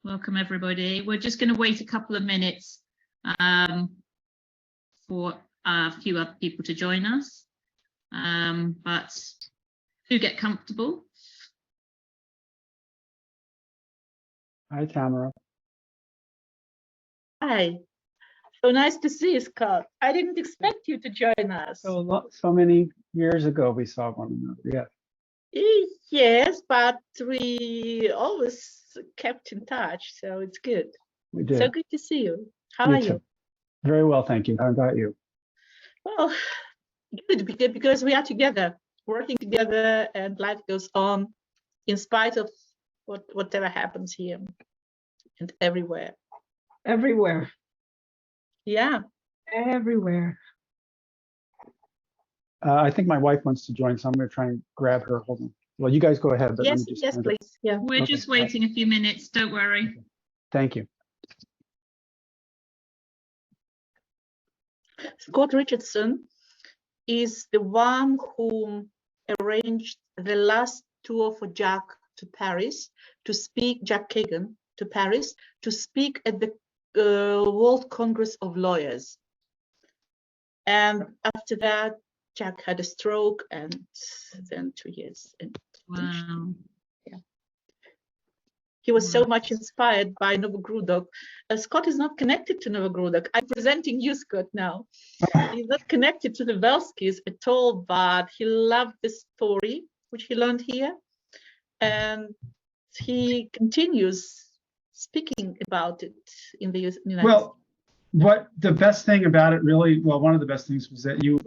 Welcome, everybody. We're just going to wait a couple of minutes for a few other people to join us, but do get comfortable. Hi, Tamara. Hi. So nice to see you, Scott. I didn't expect you to join us. So many years ago we saw one another. Yeah. Yes, but we always kept in touch, so it's good. We did. So good to see you. How are you? Very well, thank you. How about you? Well, good, because we are together, working together, and life goes on in spite of whatever happens here and everywhere. Everywhere. Yeah. Everywhere. I think my wife wants to join, so I'm going to try and grab her. Hold on. Well, you guys go ahead. But Yes, yes, please. Yeah. We're just waiting a few minutes. Don't worry. Thank you. Scott Richardson is the one who arranged the last tour for Jack to Paris to speak, Jack Kagan to Paris to speak at the World Congress of Lawyers. And after that, Jack had a stroke, and then 2 years. And Wow. yeah. He was so much inspired by Novogrudok. Scott is not connected to Novogrudok. I'm presenting you, Scott, now. He's not connected to the Velskis at all, but he loved the story, which he learned here. And he continues speaking about it in the United States. What the best thing about it really, well, one of the best things was that you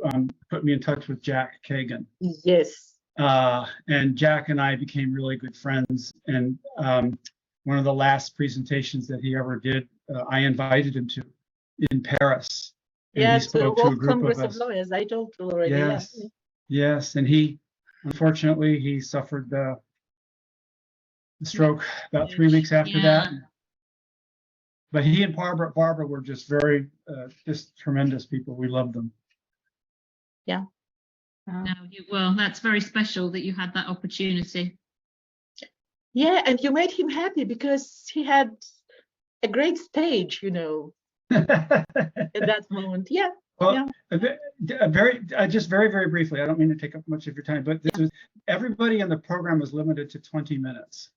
put me in touch with Jack Kagan. Yes. And Jack and I became really good friends. And one of the last presentations that he ever did, I invited him to in Paris. And yeah, he spoke to a group Congress of us. of Lawyers. I told you already. Yes. Yeah. Yes. And he, unfortunately, he suffered the stroke about 3 weeks after that. But he and Barbara were just very, just tremendous people. We loved them. Yeah. No, well, that's very special that you had that opportunity. Yeah, and you made him happy because he had a great stage, you know, at that moment. Yeah. Well, yeah. Just very briefly, I don't mean to take up much of your time, but this was, everybody in the program was limited to 20 minutes.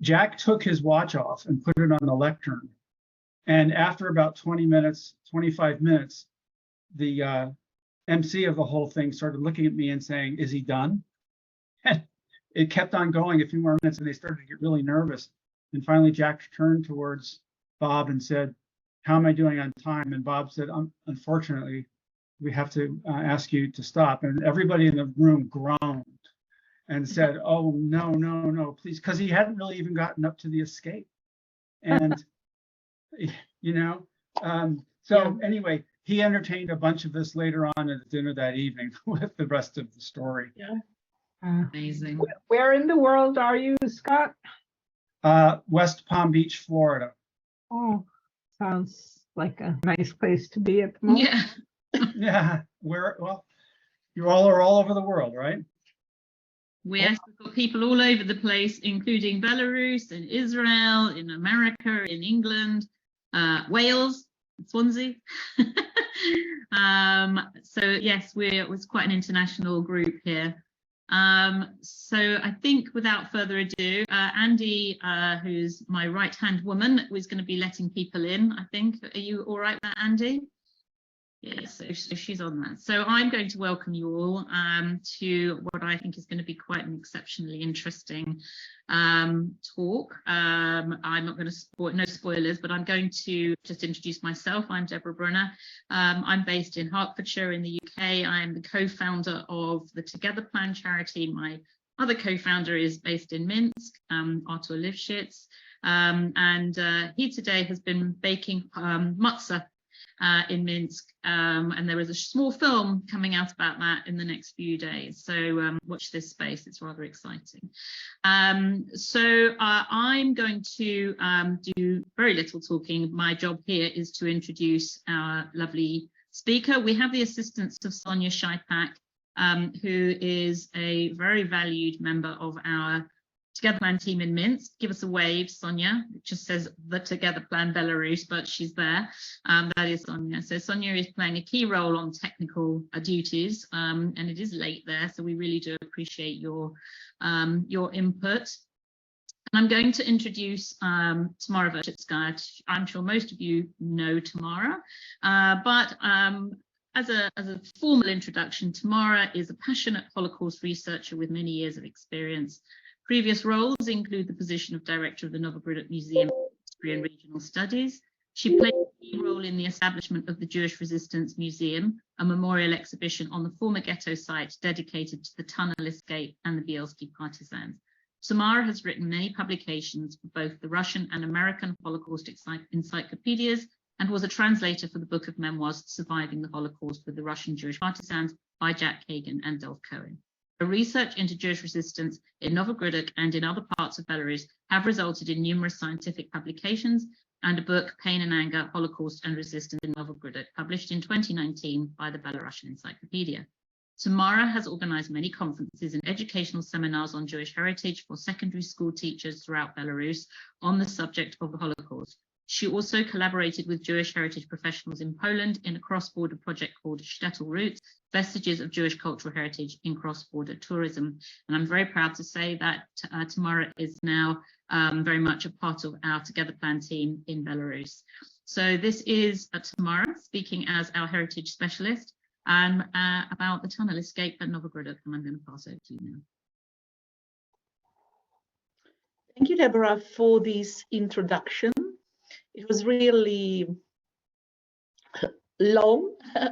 Jack took his watch off and put it on the lectern. And after about 20 minutes, 25 minutes, the MC of the whole thing started looking at me and saying, "Is he done?" And it kept on going a few more minutes, and they started to get really nervous. And finally, Jack turned towards Bob and said, "How am I doing on time?" And Bob said, "Unfortunately, we have to ask you to stop." And everybody in the room groaned and said, "Oh, no, please," because he hadn't really even gotten up to the escape. And, you know, anyway, he entertained a bunch of us later on at dinner that evening with the rest of the story. Yeah. Amazing. Where in the world are you, Scott? West Palm Beach, Florida. Oh, sounds like a nice place to be at the moment. Yeah. Yeah, well, you all are all over the world, right? We've got people all over the place, including Belarus, in Israel, in America, in England, Wales, Swansea. So yes, it was quite an international group here. So I think without further ado, Andy, who's my right-hand woman, was going to be letting people in, I think. Are you all right with that, Andy? Yes, so she's on that. So I'm going to welcome you all to what I think is going to be quite an exceptionally interesting talk. I'm not going to spoil, no spoilers, but I'm going to just introduce myself. I'm Deborah Brunner. I'm based in Hertfordshire in the UK. I am the co-founder of the Together Plan charity. My other co-founder is based in Minsk, Artur Lifshitz, and he today has been baking matzah in Minsk, and there is a small film coming out about that in the next few days, so watch this space, it's rather exciting. So I'm going to do very little talking. My job here is to introduce our lovely speaker. We have the assistance of Sonia Shipak, who is a very valued member of our Together Plan team in Minsk. Give us a wave, Sonia. It just says the Together Plan Belarus, but she's there. That is Sonia. So Sonia is playing a key role on technical duties, and it is late there, so we really do appreciate your input. And I'm going to introduce Tamara Verchitskaya. I'm sure most of you know Tamara, but as a formal introduction, Tamara is a passionate Holocaust researcher with many years of experience. Previous roles include the position of director of the Novogrudok Museum of History and Regional Studies. She played a key role in the establishment of the Jewish Resistance Museum, a memorial exhibition on the former ghetto site dedicated to the tunnel escape and the Bielski partisans. Tamara has written many publications for both the Russian and American Holocaust encyclopedias and was a translator for the book of memoirs Surviving the Holocaust with the Russian Jewish Partisans by Jack Kagan and Dolph Cohen. Her research into Jewish resistance in Novogrudok and in other parts of Belarus have resulted in numerous scientific publications and a book, Pain and Anger, Holocaust and Resistance in Novogrudok, published in 2019 by the Belarusian Encyclopedia. Tamara has organized many conferences and educational seminars on Jewish heritage for secondary school teachers throughout Belarus on the subject of the Holocaust. She also collaborated with Jewish heritage professionals in Poland in a cross-border project called Shtetl Roots, Vestiges of Jewish Cultural Heritage in Cross-Border Tourism. And I'm very proud to say that Tamara is now very much a part of our Together Plan team in Belarus. So this is Tamara speaking as our heritage specialist about the tunnel escape at Novogrudok, and I'm going to pass over to you now. Thank you, Deborah, for this introduction. It was really long, I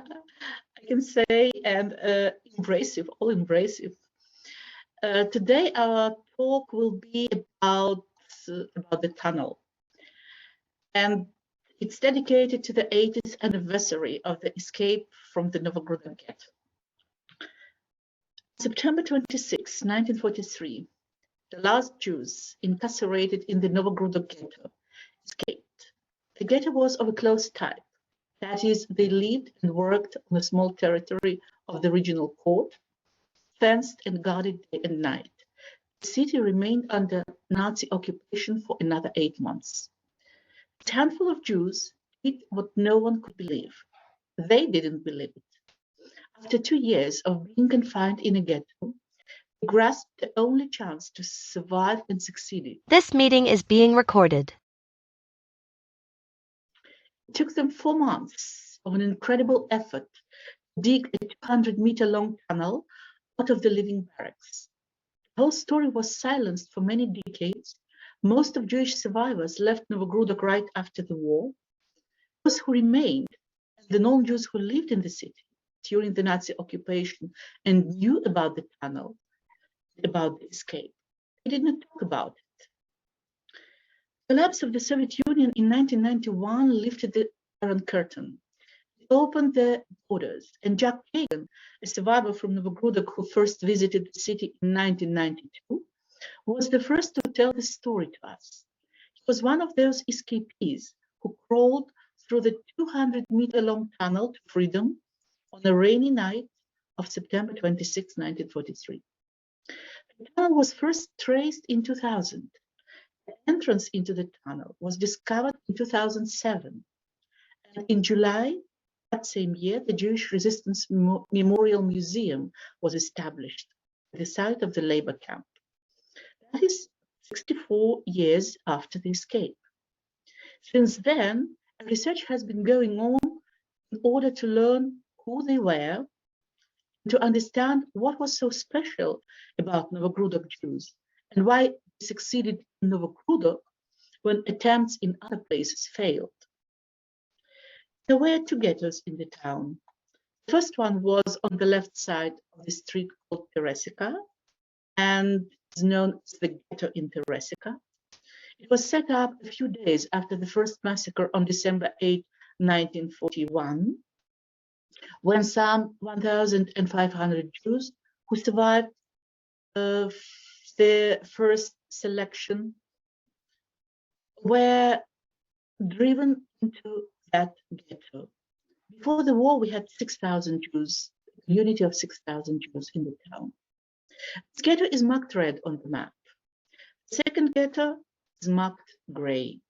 can say, and embracive, all embracive. Today, our talk will be about the tunnel, and it's dedicated to the 80th anniversary of the escape from the Novogrudok ghetto. September 26, 1943, the last Jews incarcerated in the Novogrudok ghetto escaped. The ghetto was of a closed type. That is, they lived and worked on a small territory of the regional court, fenced and guarded day and night. The city remained under Nazi occupation for another 8 months. A handful of Jews did what no one could believe. They didn't believe it. After 2 years of being confined in a ghetto, they grasped the only chance to survive and succeeded. This meeting is being recorded. It took them 4 months of an incredible effort to dig a 200-meter-long tunnel out of the living barracks. The whole story was silenced for many decades. Most of Jewish survivors left Novogrudok right after the war. Those who remained, and the non-Jews who lived in the city during the Nazi occupation and knew about the tunnel, about the escape, they did not talk about it. The collapse of the Soviet Union in 1991 lifted the Iron Curtain. It opened the borders, and Jack Kagan, a survivor from Novogrudok who first visited the city in 1992, was the first to tell the story to us. He was one of those escapees who crawled through the 200-meter-long tunnel to freedom on a rainy night of September 26, 1943. The tunnel was first traced in 2000. The entrance into the tunnel was discovered in 2007. And in July that same year, the Jewish Resistance Memorial Museum was established at the site of the labor camp. That is 64 years after the escape. Since then, research has been going on in order to learn who they were, to understand what was so special about Novogrudok Jews and why they succeeded in Novogrudok when attempts in other places failed. There were 2 ghettos in the town. The first one was on the left side of the street called Teresika, and is known as the ghetto in Teresika. It was set up a few days after the first massacre on December 8, 1941, when some 1,500 Jews who survived the first selection were driven into that ghetto. Before the war, we had 6,000 Jews, a community of 6,000 Jews in the town. This ghetto is marked red on the map. second ghetto is marked gray.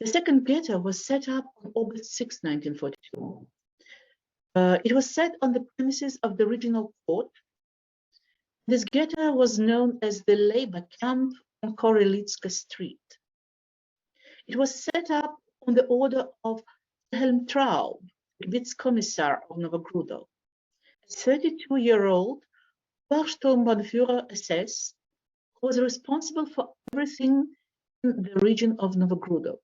The second ghetto was set up on August 6, 1942. It was set on the premises of the regional court. This ghetto was known as the labor camp on Korelitska Street. It was set up on the order of Wilhelm Traub, Gebietskommissar of Novogrudok. A 32-year-old Obersturmbannführer SS who was responsible for everything in the region of Novogrudok.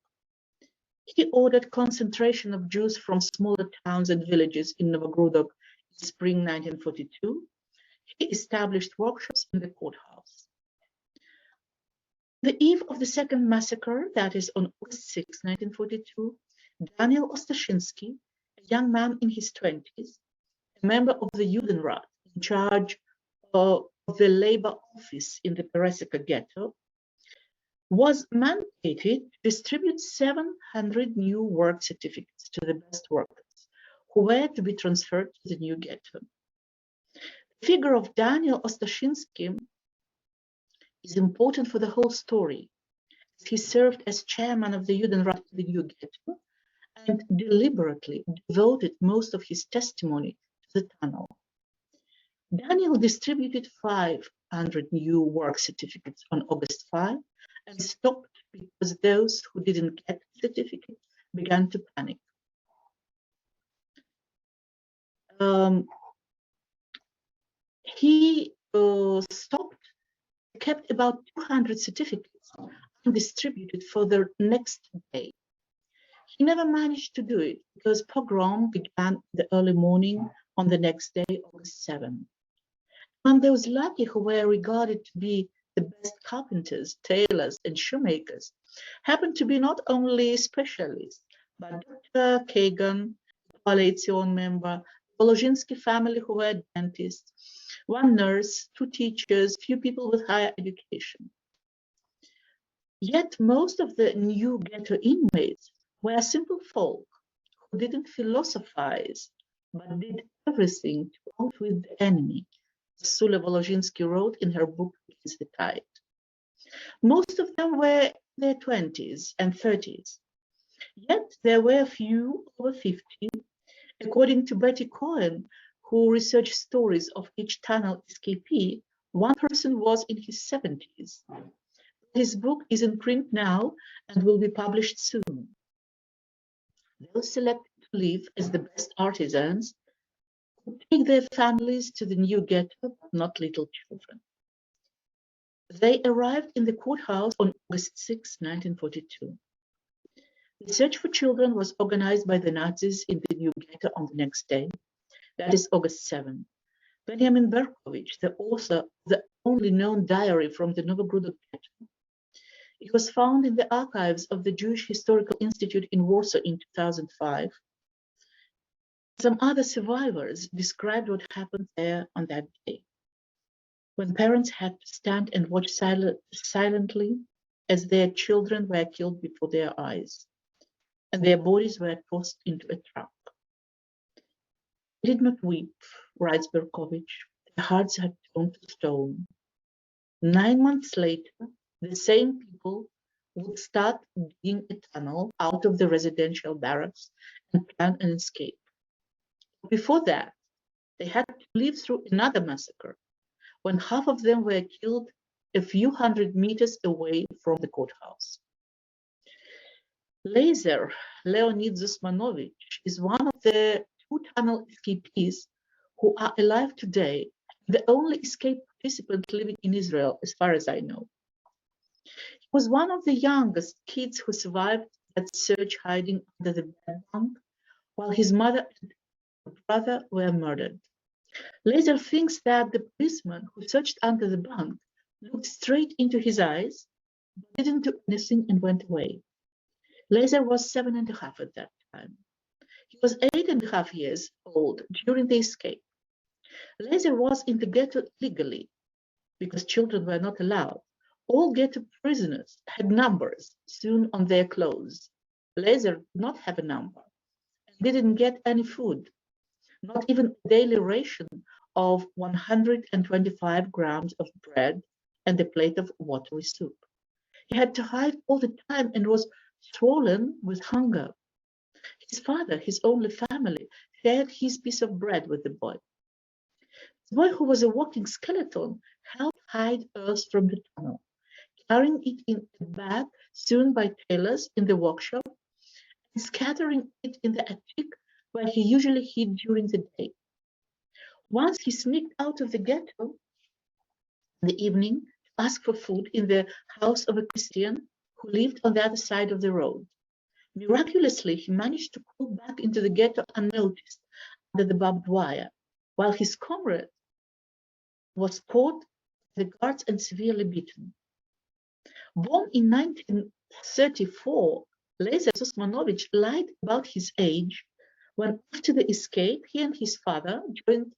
He ordered concentration of Jews from smaller towns and villages in Novogrudok in spring 1942. He established workshops in the courthouse. The eve of the second massacre, that is on August 6, 1942, Daniel Ostashinsky, a young man in his 20s, a member of the Judenrat in charge of the labor office in the Belarus ghetto, was mandated to distribute 700 new work certificates to the best workers who were to be transferred to the new ghetto. The figure of Daniel Ostashinsky is important for the whole story, as he served as chairman of the Judenrat of the new ghetto and deliberately devoted most of his testimony to the tunnel. Daniel distributed 500 new work certificates on August 5 and stopped because those who didn't get the certificate began to panic. He stopped, kept about 200 certificates undistributed for the next day. He never managed to do it because pogrom began the early morning on the next day, August 7. And those lucky who were regarded to be the best carpenters, tailors, and shoemakers happened to be not only specialists, but Dr. Kagan, coalition member, Volozhinsky family who were dentists, one nurse, 2 teachers, few people with higher education. Yet most of the new ghetto inmates were simple folk who didn't philosophize, but did everything to outwit the enemy, as Sula Volozhinsky wrote in her book Against the Tide. Most of them were in their 20s and 30s. Yet there were a few over 50. According to Betty Cohen, who researched stories of each tunnel escapee, one person was in his 70s. His book is in print now and will be published soon. Those selected to live as the best artisans would take their families to the new ghetto, but not little children. They arrived in the courthouse on August 6, 1942. The search for children was organized by the Nazis in the new ghetto on the next day, that is August 7. Benjamin Berkovich, the author of the only known diary from the Novogrudok ghetto, it was found in the archives of the Jewish Historical Institute in Warsaw in 2005. Some other survivors described what happened there on that day, when parents had to stand and watch silently as their children were killed before their eyes, and their bodies were tossed into a truck. They did not weep, writes Berkovich. Their hearts had turned to stone. 9 months later, the same people would start digging a tunnel out of the residential barracks and plan an escape. Before that, they had to live through another massacre, when half of them were killed a few hundred meters away from the courthouse. Lazer Leonid Zusmanovich is one of the 2 tunnel escapees who are alive today, the only escape participant living in Israel, as far as I know. He was one of the youngest kids who survived that search hiding under the bed bunk, while his mother and brother were murdered. Lazer thinks that the policeman who searched under the bunk looked straight into his eyes, but didn't do anything and went away. Lazer was 7.5 at that time. He was 8.5 years old during the escape. Lazer was in the ghetto legally, because children were not allowed. All ghetto prisoners had numbers sewn on their clothes. Lazer did not have a number and didn't get any food, not even a daily ration of 125 grams of bread and a plate of watery soup. He had to hide all the time and was swollen with hunger. His father, his only family, shared his piece of bread with the boy. The boy, who was a walking skeleton, helped hide earth from the tunnel, carrying it in a bag sewn by tailors in the workshop and scattering it in the attic where he usually hid during the day. Once he sneaked out of the ghetto in the evening to ask for food in the house of a Christian who lived on the other side of the road. Miraculously, he managed to crawl back into the ghetto unnoticed under the barbed wire, while his comrade was caught by the guards and severely beaten. Born in 1934, Lazar Susmanovich lied about his age when, after the escape, he and his father joined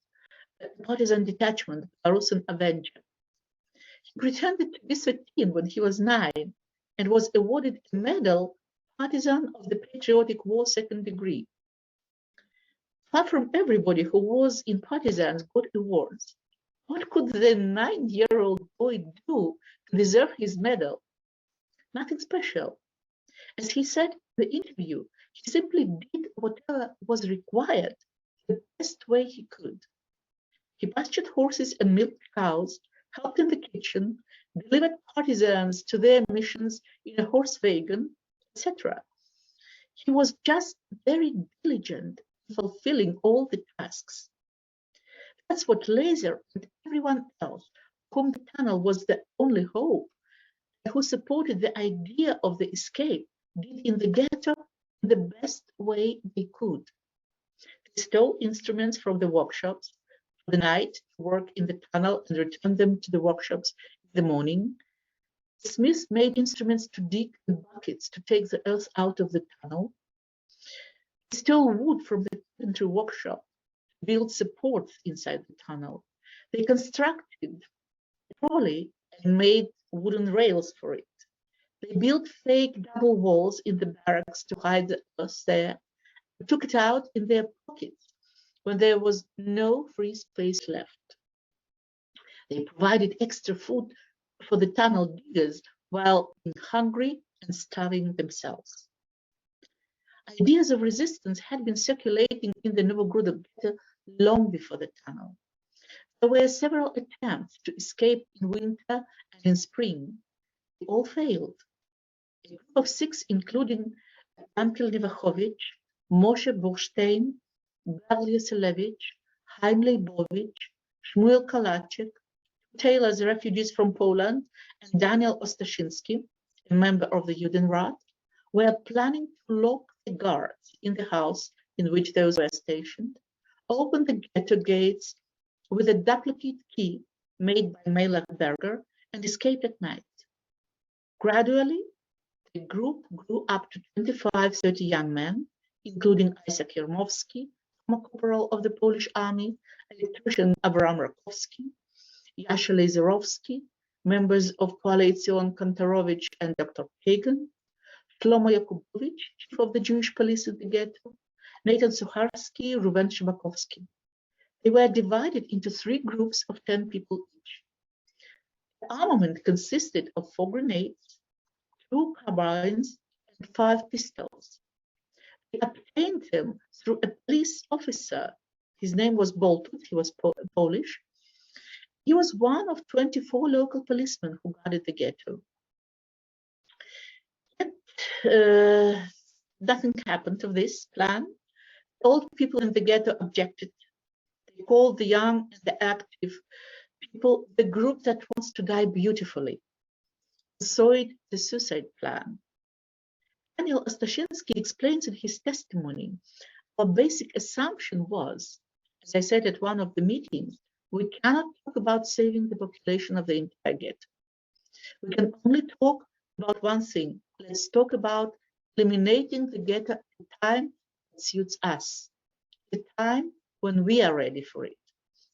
a partisan detachment, Belarusian Avenger. He pretended to be 13 when he was 9 and was awarded a medal, Partisan of the Patriotic War, second degree. Far from everybody who was in partisans got awards, what could the 9-year-old boy do to deserve his medal? Nothing special. As he said in the interview, he simply did whatever was required the best way he could. He pastured horses and milked cows, helped in the kitchen, delivered partisans to their missions in a horse wagon, etc. He was just very diligent in fulfilling all the tasks. That's what Lazar and everyone else, whom the tunnel was the only hope, who supported the idea of the escape, did in the ghetto in the best way they could. They stole instruments from the workshops for the night to work in the tunnel and returned them to the workshops in the morning. The smiths made instruments to dig and buckets to take the earth out of the tunnel. They stole wood from the carpentry workshop to build supports inside the tunnel. They constructed a trolley and made wooden rails for it. They built fake double walls in the barracks to hide the earth there, and took it out in their pockets when there was no free space left. They provided extra food for the tunnel diggers while being hungry and starving themselves. Ideas of resistance had been circulating in the Novogrudok ghetto long before the tunnel. There were several attempts to escape in winter and in spring. They all failed. A group of 6, including Ankel Nevachovich, Moshe Burstein, Gal Yoselevich, Chaim Leibovich, Shmuel Kalachik, tailors refugees from Poland, and Daniel Ostashinsky, a member of the Judenrat, were planning to lock the guards in the house in which those were stationed, open the ghetto gates with a duplicate key made by Melech Berger, and escape at night. Gradually, the group grew up to 25-30 young men, including Isaac Yermovsky, former corporal of the Polish army, electrician Avram Rakowski, Yasha Lazarowski, members of Coalition Kantarovich and Dr. Kagan, Shlomo Yakubovich, chief of the Jewish police in the ghetto, Nathan Sucharsky, Ruben Shibakovsky. They were divided into 3 groups of 10 people each. The armament consisted of 4 grenades, 2 carbines, and 5 pistols. They obtained them through a police officer. His name was Boltut, he was Polish. He was one of 24 local policemen who guarded the ghetto. Yet, nothing happened to this plan. The old people in the ghetto objected. They called the young and the active people the group that wants to die beautifully. They saw it as a suicide plan. Daniel Ostashinsky explains in his testimony, our basic assumption was, as I said at one of the meetings, we cannot talk about saving the population of the entire ghetto. We can only talk about one thing. Let's talk about eliminating the ghetto at a time that suits us, at a time when we are ready for it,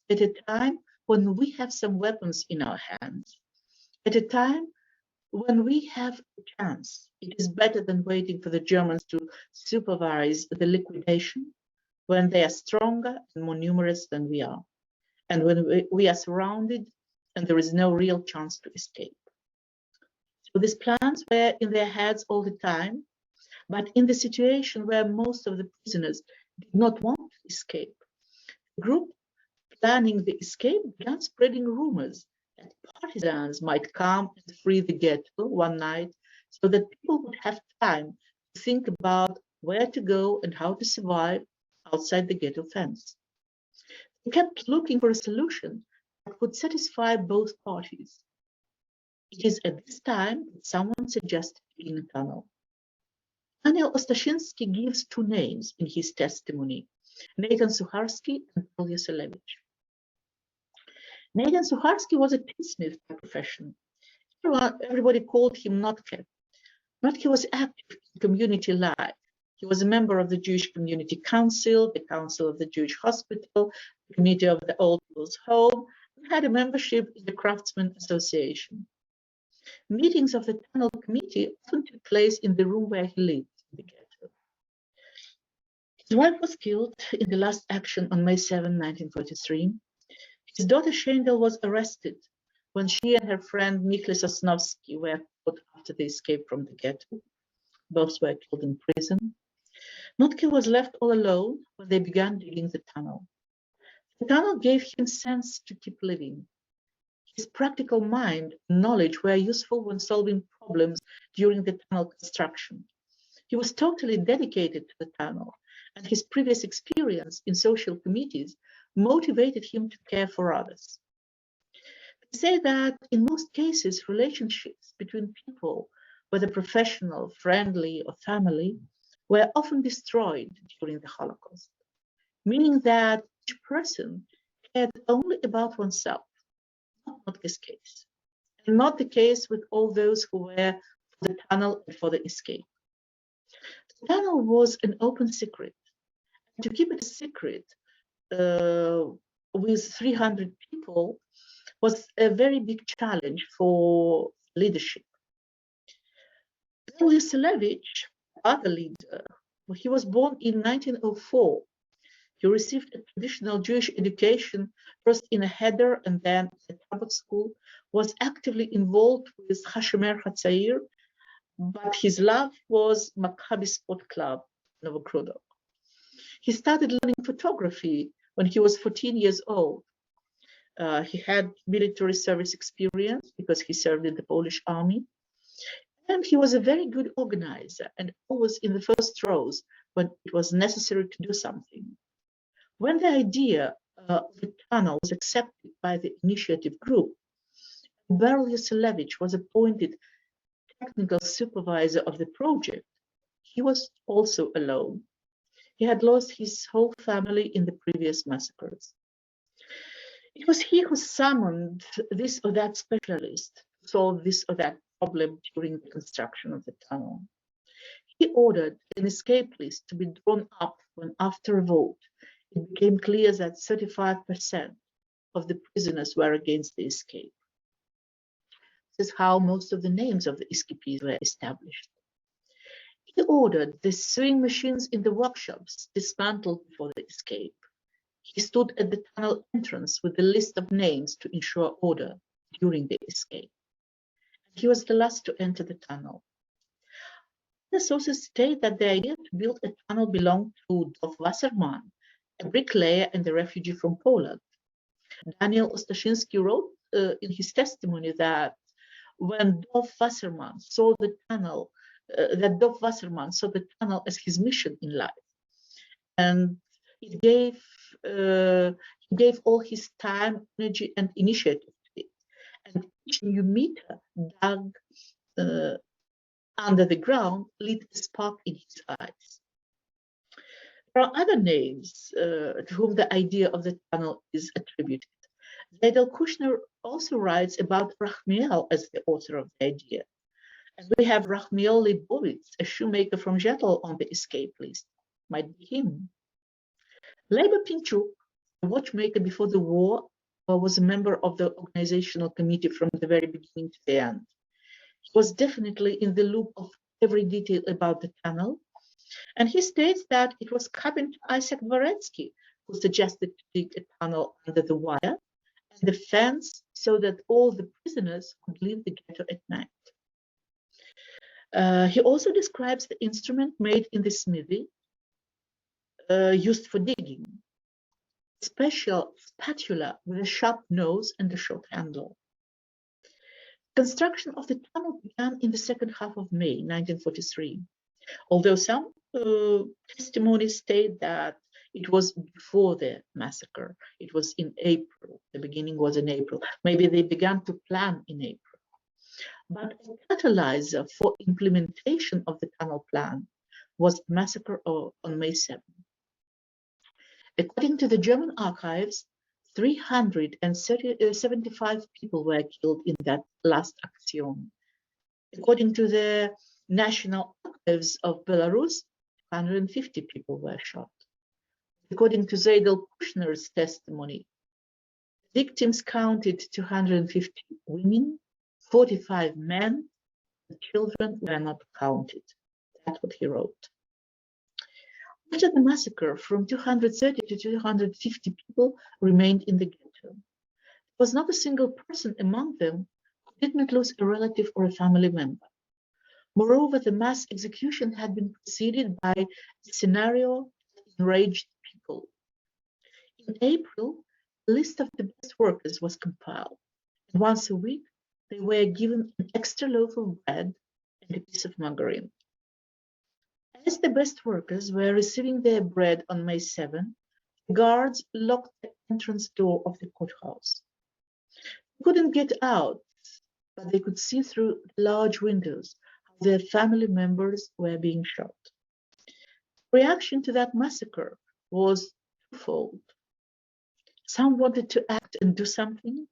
at a time when we have some weapons in our hands, at a time when we have a chance. It is better than waiting for the Germans to supervise the liquidation when they are stronger and more numerous than we are, and when we are surrounded and there is no real chance to escape. So this plan plans were in their heads all the time, but in the situation where most of the prisoners did not want to escape, the group planning the escape began spreading rumors that partisans might come and free the ghetto one night so that people would have time to think about where to go and how to survive outside the ghetto fence. They kept looking for a solution that would satisfy both parties. It is at this time that someone suggested digging a tunnel. Daniel Ostashinsky gives two names in his testimony, Nathan Suharsky and Paul Yaselevich. Nathan Suharsky was a tinsmith by profession. Everybody called him Notke. Notke was active in community life. He was a member of the Jewish Community Council, the Council of the Jewish Hospital, the Committee of the Old People's Home, and had a membership in the Craftsmen Association. Meetings of the tunnel committee often took place in the room where he lived, in the ghetto. His wife was killed in the last action on May 7, 1943. His daughter Shendel was arrested when she and her friend Mikhail Sosnovsky were caught after the escape from the ghetto. Both were killed in prison. Notke was left all alone when they began digging the tunnel. The tunnel gave him sense to keep living. His practical mind and knowledge were useful when solving problems during the tunnel construction. He was totally dedicated to the tunnel, and his previous experience in social committees motivated him to care for others. They say that in most cases, relationships between people, whether professional, friendly, or family, were often destroyed during the Holocaust, meaning that each person cared only about oneself. Not this case, and not the case with all those who were for the tunnel and for the escape. The tunnel was an open secret. And to keep it a secret with 300 people was a very big challenge for leadership. Paul Yaselevich, other leader, he was born in 1904. He received a traditional Jewish education, first in a cheder and then at Talmud school, was actively involved with Hashomer Hatzair, but his love was Maccabi Sport Club, Novogrudok. He started learning photography when he was 14 years old. He had military service experience because he served in the Polish army. And he was a very good organizer and always in the first rows when it was necessary to do something. When the idea of the tunnel was accepted by the initiative group, Beryl Yaselevich was appointed technical supervisor of the project. He was also alone. He had lost his whole family in the previous massacres. It was he who summoned this or that specialist to solve this or that problem during the construction of the tunnel. He ordered an escape list to be drawn up when, after a vote, it became clear that 35% of the prisoners were against the escape. This is how most of the names of the escapees were established. He ordered the sewing machines in the workshops dismantled before the escape. He stood at the tunnel entrance with a list of names to ensure order during the escape. He was the last to enter the tunnel. The sources state that the idea to build a tunnel belonged to Dov Wasserman, a bricklayer and a refugee from Poland. Daniel Ostashinsky wrote in his testimony that when Dov Wasserman saw the tunnel, as his mission in life, and he gave all his time, energy, and initiative to it. And each new meter dug under the ground lit a spark in his eyes. There are other names to whom the idea of the tunnel is attributed. Zaidel Kushner also writes about Rachmiel as the author of the idea. And we have Rachmiel Leibovitz, a shoemaker from Zhetel, on the escape list. Might be him. Leiber Pinchuk, a watchmaker before the war, was a member of the organizational committee from the very beginning to the end. He was definitely in the loop of every detail about the tunnel. And he states that it was Carpenter Isaac Dvoretsky who suggested to dig a tunnel under the wire and the fence so that all the prisoners could leave the ghetto at night. He also describes the instrument made in the smithy used for digging, special spatula with a sharp nose and a short handle. Construction of the tunnel began in the second half of May 1943, although some testimonies state that it was before the massacre. It was in April. The beginning was in April. Maybe they began to plan in April. But a catalyzer for implementation of the tunnel plan was the massacre on May 7. According to the German archives, 375 people were killed in that last action. According to the National Archives of Belarus, 150 people were shot. According to Zadel Kushner's testimony, victims counted 250 women, 45 men, and children were not counted. That's what he wrote. After the massacre, from 230 to 250 people remained in the ghetto. There was not a single person among them who did not lose a relative or a family member. Moreover, the mass execution had been preceded by a scenario that enraged people. In April, a list of the best workers was compiled, and once a week they were given an extra loaf of bread and a piece of margarine. As the best workers were receiving their bread on May 7, the guards locked the entrance door of the courthouse. They couldn't get out, but they could see through the large windows how their family members were being shot. The reaction to that massacre was twofold. Some wanted to act and do something,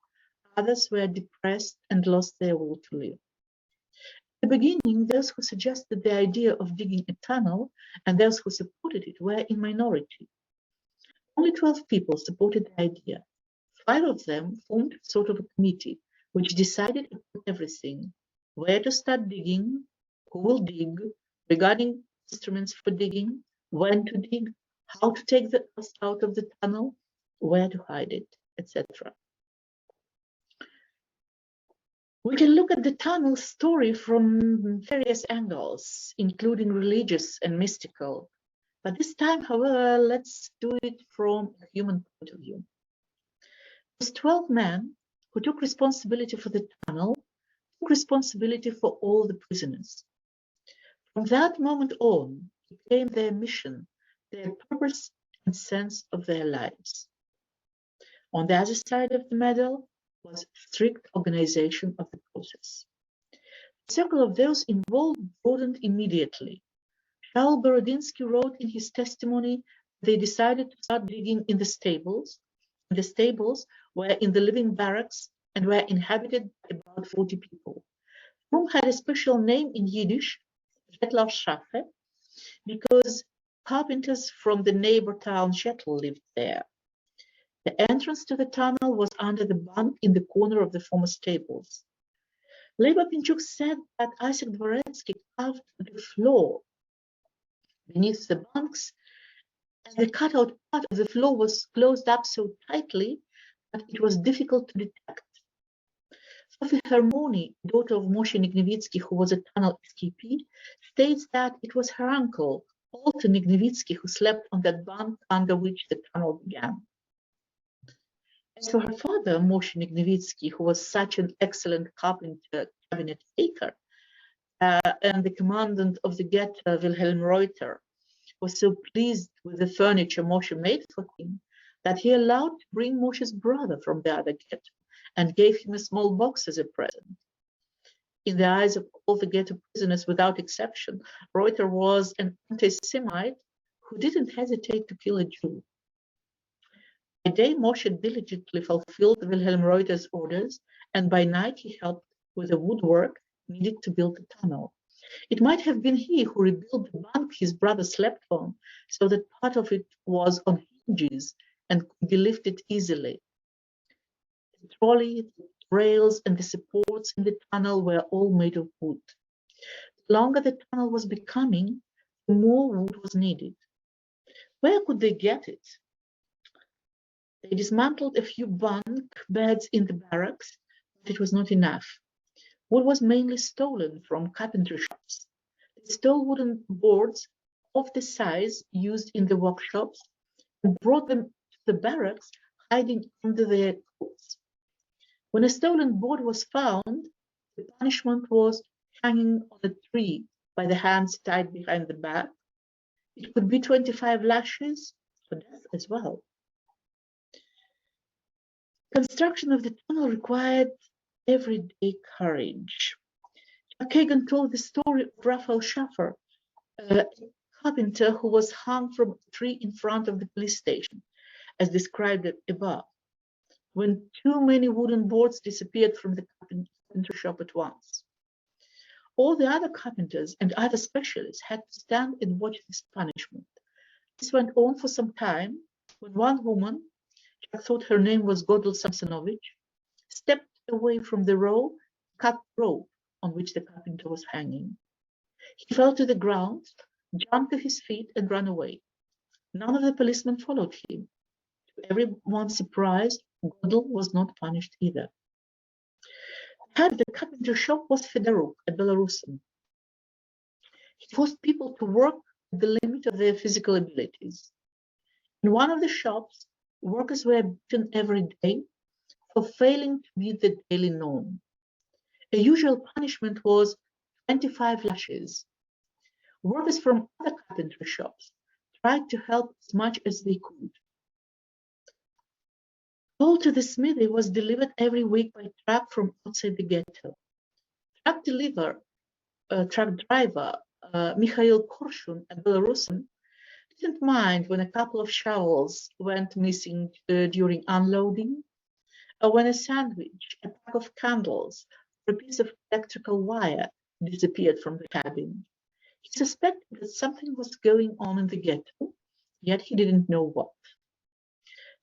others were depressed and lost their will to live. At the beginning, those who suggested the idea of digging a tunnel and those who supported it were in minority. Only 12 people supported the idea. 5 of them formed a sort of a committee which decided upon everything: where to start digging, who will dig, regarding instruments for digging, when to dig, how to take the earth out of the tunnel, where to hide it, etc. We can look at the tunnel story from various angles, including religious and mystical. But this time, however, let's do it from a human point of view. Those 12 men who took responsibility for the tunnel took responsibility for all the prisoners. From that moment on, it became their mission, their purpose and sense of their lives. On the other side of the medal was strict organization of the process. The circle of those involved broadened immediately. Charles Borodinsky wrote in his testimony they decided to start digging in the stables. The stables were in the living barracks and were inhabited by about 40 people. Room had a special name in Yiddish, Shetlarschafe, because carpenters from the neighbor town Shetl lived there. The entrance to the tunnel was under the bunk in the corner of the former stables. Leiba Pinchuk said that Isaac Dvoretsky carved the floor beneath the bunks, and the cutout part of the floor was closed up so tightly that it was difficult to detect. Sophie Hermoni, daughter of Moshe Nignevitsky, who was a tunnel escapee, states that it was her uncle, Alter Nignevitsky, who slept on that bunk under which the tunnel began. As for her father, Moshe Nignevitsky, who was such an excellent carpenter, cabinet maker, and the commandant of the ghetto, Wilhelm Reuter, was so pleased with the furniture Moshe made for him that he allowed to bring Moshe's brother from the other ghetto and gave him a small box as a present. In the eyes of all the ghetto prisoners without exception, Reuter was an anti-Semite who didn't hesitate to kill a Jew. By day, Moshe diligently fulfilled Wilhelm Reuter's orders, and by night he helped with the woodwork needed to build the tunnel. It might have been he who rebuilt the bunk his brother slept on, so that part of it was on hinges and could be lifted easily. The trolley, the rails, and the supports in the tunnel were all made of wood. The longer the tunnel was becoming, the more wood was needed. Where could they get it? They dismantled a few bunk beds in the barracks, but it was not enough. Wood was mainly stolen from carpentry shops. They stole wooden boards of the size used in the workshops and brought them to the barracks, hiding under their coats. When a stolen board was found, the punishment was hanging on a tree by the hands tied behind the back. It could be 25 lashes or death as well. Construction of the tunnel required everyday courage. Jack Kagan told the story of Raphael Schaffer, a carpenter who was hung from a tree in front of the police station, as described above, when too many wooden boards disappeared from the carpenter shop at once. All the other carpenters and other specialists had to stand and watch this punishment. This went on for some time when one woman, Jack thought her name was Godel Samsonovich, stepped away from the cut rope on which the carpenter was hanging. He fell to the ground, jumped to his feet, and ran away. None of the policemen followed him. To everyone's surprise, Godel was not punished either. The head of the carpenter shop was Fedoruk, a Belarusian. He forced people to work at the limit of their physical abilities. In one of the shops, workers were beaten every day for failing to meet the daily norm. A usual punishment was 25 lashes. Workers from other carpentry shops tried to help as much as they could. Coal to the smithy was delivered every week by truck from outside the ghetto. Truck driver Mikhail Korshun, a Belarusian, didn't mind when a couple of shovels went missing during unloading, or when a sandwich, a pack of candles, or a piece of electrical wire disappeared from the cabin. He suspected that something was going on in the ghetto, yet he didn't know what.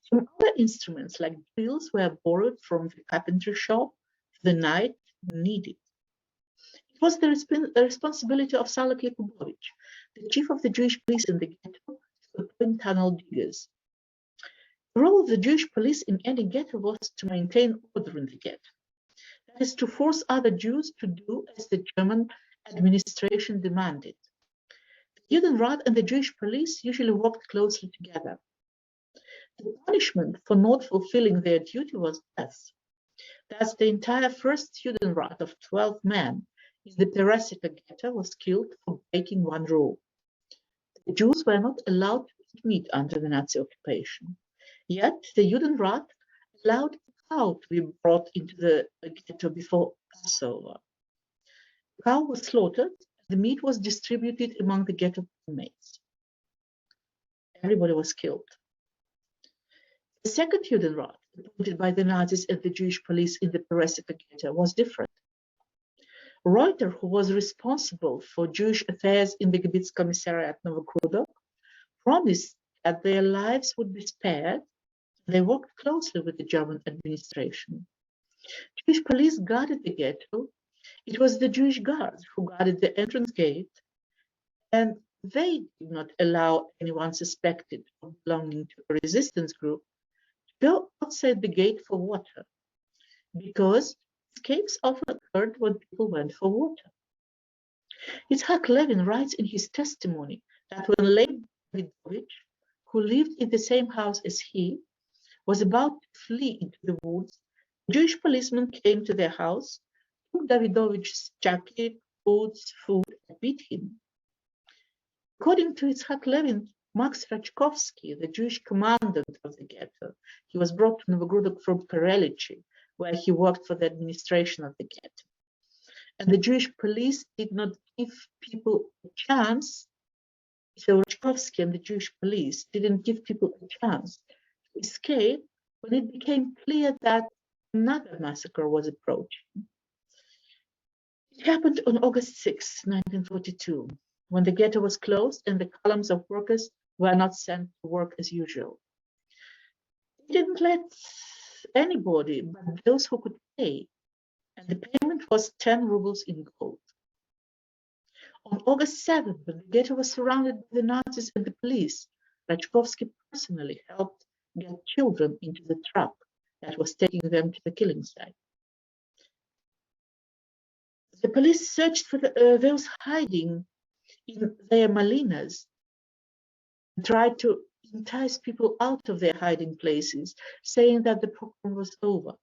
Some other instruments, like drills, were borrowed from the carpentry shop for the night needed. It was the responsibility of Salak Yakubovich, the chief of the Jewish police in the ghetto, to appoint tunnel diggers. The role of the Jewish police in any ghetto was to maintain order in the ghetto. That is, to force other Jews to do as the German administration demanded. The Judenrat and the Jewish police usually worked closely together. The punishment for not fulfilling their duty was death. Thus, the entire first Judenrat of 12 men in the Peresika ghetto was killed for breaking one rule. The Jews were not allowed to eat meat under the Nazi occupation. Yet, the Judenrat allowed a cow to be brought into the ghetto before Passover. The cow was slaughtered, and the meat was distributed among the ghetto inmates. Everybody was killed. The second Judenrat, appointed by the Nazis and the Jewish police in the Peresika ghetto, was different. Reuter, who was responsible for Jewish affairs in the Gebitz Commissariat Novogrudok, promised that their lives would be spared. They worked closely with the German administration. Jewish police guarded the ghetto. It was the Jewish guards who guarded the entrance gate, and they did not allow anyone suspected of belonging to a resistance group to go outside the gate for water, because escapes often occurred when people went for water. Yitzhak Levin writes in his testimony that when Leib Davidovich, who lived in the same house as he, was about to flee into the woods, a Jewish policeman came to their house, took Davidovich's jacket, boots, food, and beat him. According to Yitzhak Levin, Max Rachkovsky, the Jewish commandant of the ghetto, he was brought to Novogrudok from Karelichi, where he worked for the administration of the ghetto. And the Jewish police did not give people a chance. So Rachkovsky and the Jewish police didn't give people a chance to escape when it became clear that another massacre was approaching. It happened on August 6, 1942, when the ghetto was closed and the columns of workers were not sent to work as usual. They didn't let anybody but those who could pay, and the payment was 10 rubles in gold. On August 7th, when the ghetto was surrounded by the Nazis and the police, Rachkovsky personally helped get children into the truck that was taking them to the killing site. The police searched for those hiding in their malinas and tried to entice people out of their hiding places, saying that the program was over.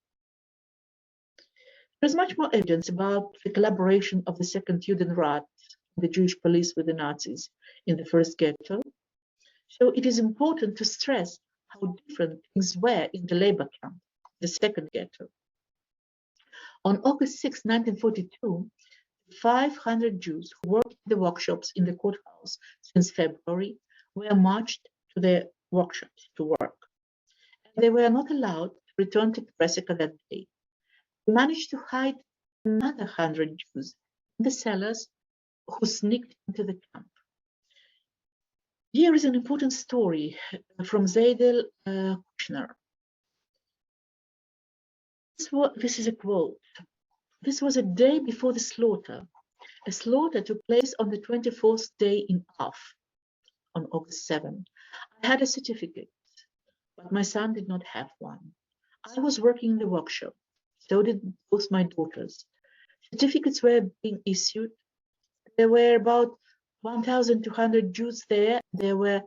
There's much more evidence about the collaboration of the second Judenrat, the Jewish police, with the Nazis in the first ghetto. So it is important to stress how different things were in the labor camp, the second ghetto. On August 6, 1942, 500 Jews who worked in the workshops in the courthouse since February were marched to their workshops to work. And they were not allowed to return to Presika that day. They managed to hide another 100 Jews in the cellars who sneaked into the camp. Here is an important story from Zaidel Kushner. This is a quote. This was a day before the slaughter. A slaughter took place on the 24th day in Av, on August 7. I had a certificate, but my son did not have one. I was working in the workshop, so did both my daughters. Certificates were being issued. There were about 1,200 Jews there. There were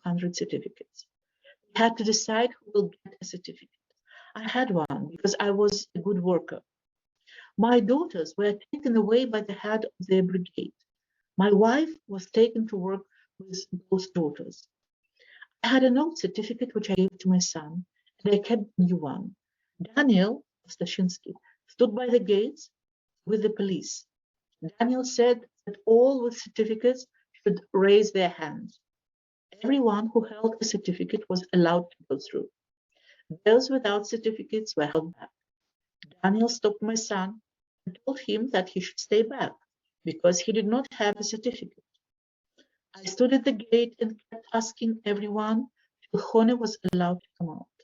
200 certificates. We had to decide who will get a certificate. I had one because I was a good worker. My daughters were taken away by the head of their brigade. My wife was taken to work with both daughters. I had an old certificate which I gave to my son, and I kept the new one. Daniel Ostashinsky stood by the gates with the police. Daniel said that all with certificates should raise their hands. Everyone who held a certificate was allowed to go through. Those without certificates were held back. Daniel stopped my son and told him that he should stay back because he did not have a certificate. I stood at the gate and kept asking everyone till Hone was allowed to come out.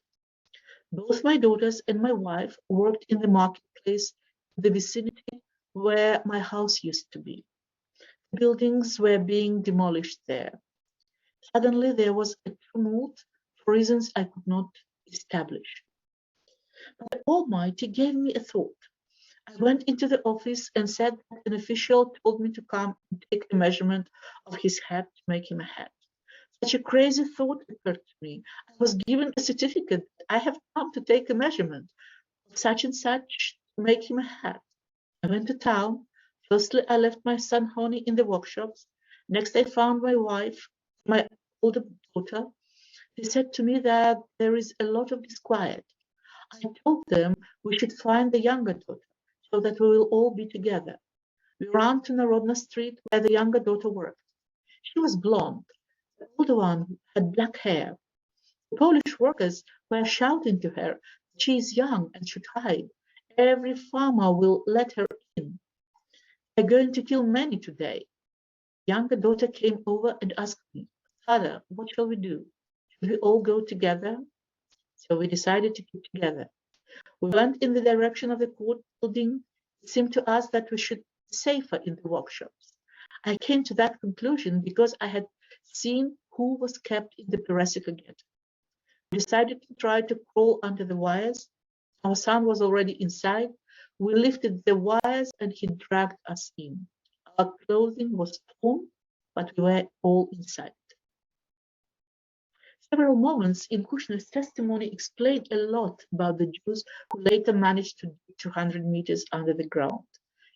Both my daughters and my wife worked in the marketplace in the vicinity where my house used to be. Buildings were being demolished there. Suddenly there was a tumult for reasons I could not establish. But the Almighty gave me a thought. I went into the office and said that an official told me to come and take a measurement of his head to make him a hat. Such a crazy thought occurred to me. I was given a certificate. I have come to take a measurement of such and such to make him a hat. I went to town. Firstly, I left my son Honi in the workshops. Next, I found my wife, my older daughter. They said to me that there is a lot of disquiet. I told them we should find the younger daughter so that we will all be together. We ran to Narodna Street where the younger daughter worked. She was blonde. The older one had black hair. The Polish workers were shouting to her, she is young and should hide. Every farmer will let her in. They're going to kill many today. The younger daughter came over and asked me, Father, what shall we do? Should we all go together? So we decided to keep together. We went in the direction of the court building. It seemed to us that we should be safer in the workshops. I came to that conclusion because I had seen who was kept in the Belarus ghetto. We decided to try to crawl under the wires. Our son was already inside. We lifted the wires and he dragged us in. Our clothing was torn, but we were all inside. Several moments in Kushner's testimony explained a lot about the Jews who later managed to dig 200 meters under the ground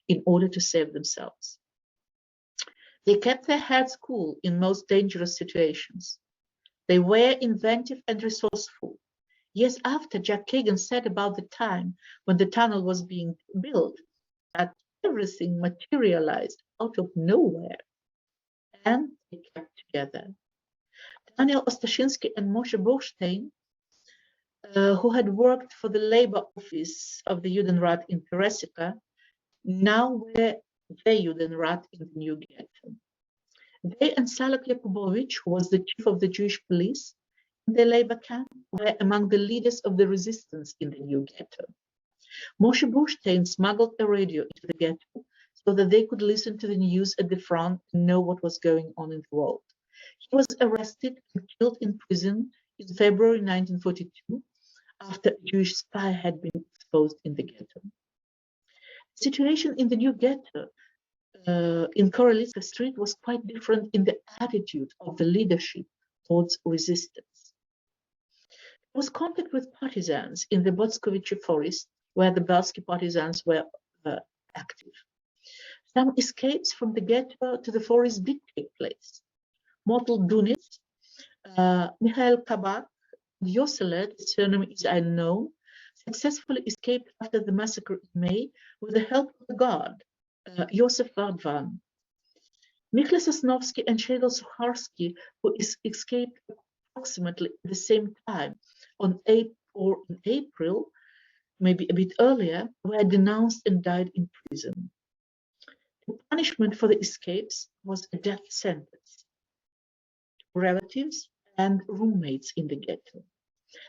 in order to save themselves. They kept their heads cool in most dangerous situations. They were inventive and resourceful. Years after, Jack Kagan said about the time when the tunnel was being built that everything materialized out of nowhere, and they kept together. Daniel Ostashinsky and Moshe Borstein, who had worked for the labor office of the Judenrat in Peresika, now were the Judenrat in the new ghetto. They and Salak Yakubovich, who was the chief of the Jewish police in the labor camp, were among the leaders of the resistance in the new ghetto. Moshe Borstein smuggled a radio into the ghetto so that they could listen to the news at the front and know what was going on in the world. He was arrested and killed in prison in February 1942 after a Jewish spy had been exposed in the ghetto. Situation in the new ghetto in Korolitsa Street was quite different in the attitude of the leadership towards resistance. There was contact with partisans in the Botskovich forest, where the Belsky partisans were active. Some escapes from the ghetto to the forest did take place. Motel Dunitz, Mikhail Kabak, Yoselet, his surname is unknown, successfully escaped after the massacre in May with the help of the guard, Josef Vardvan. Mikhail Sosnovsky and Shegel Suharsky, who escaped approximately at the same time in April, maybe a bit earlier, were denounced and died in prison. The punishment for the escapes was a death sentence. Relatives and roommates in the ghetto.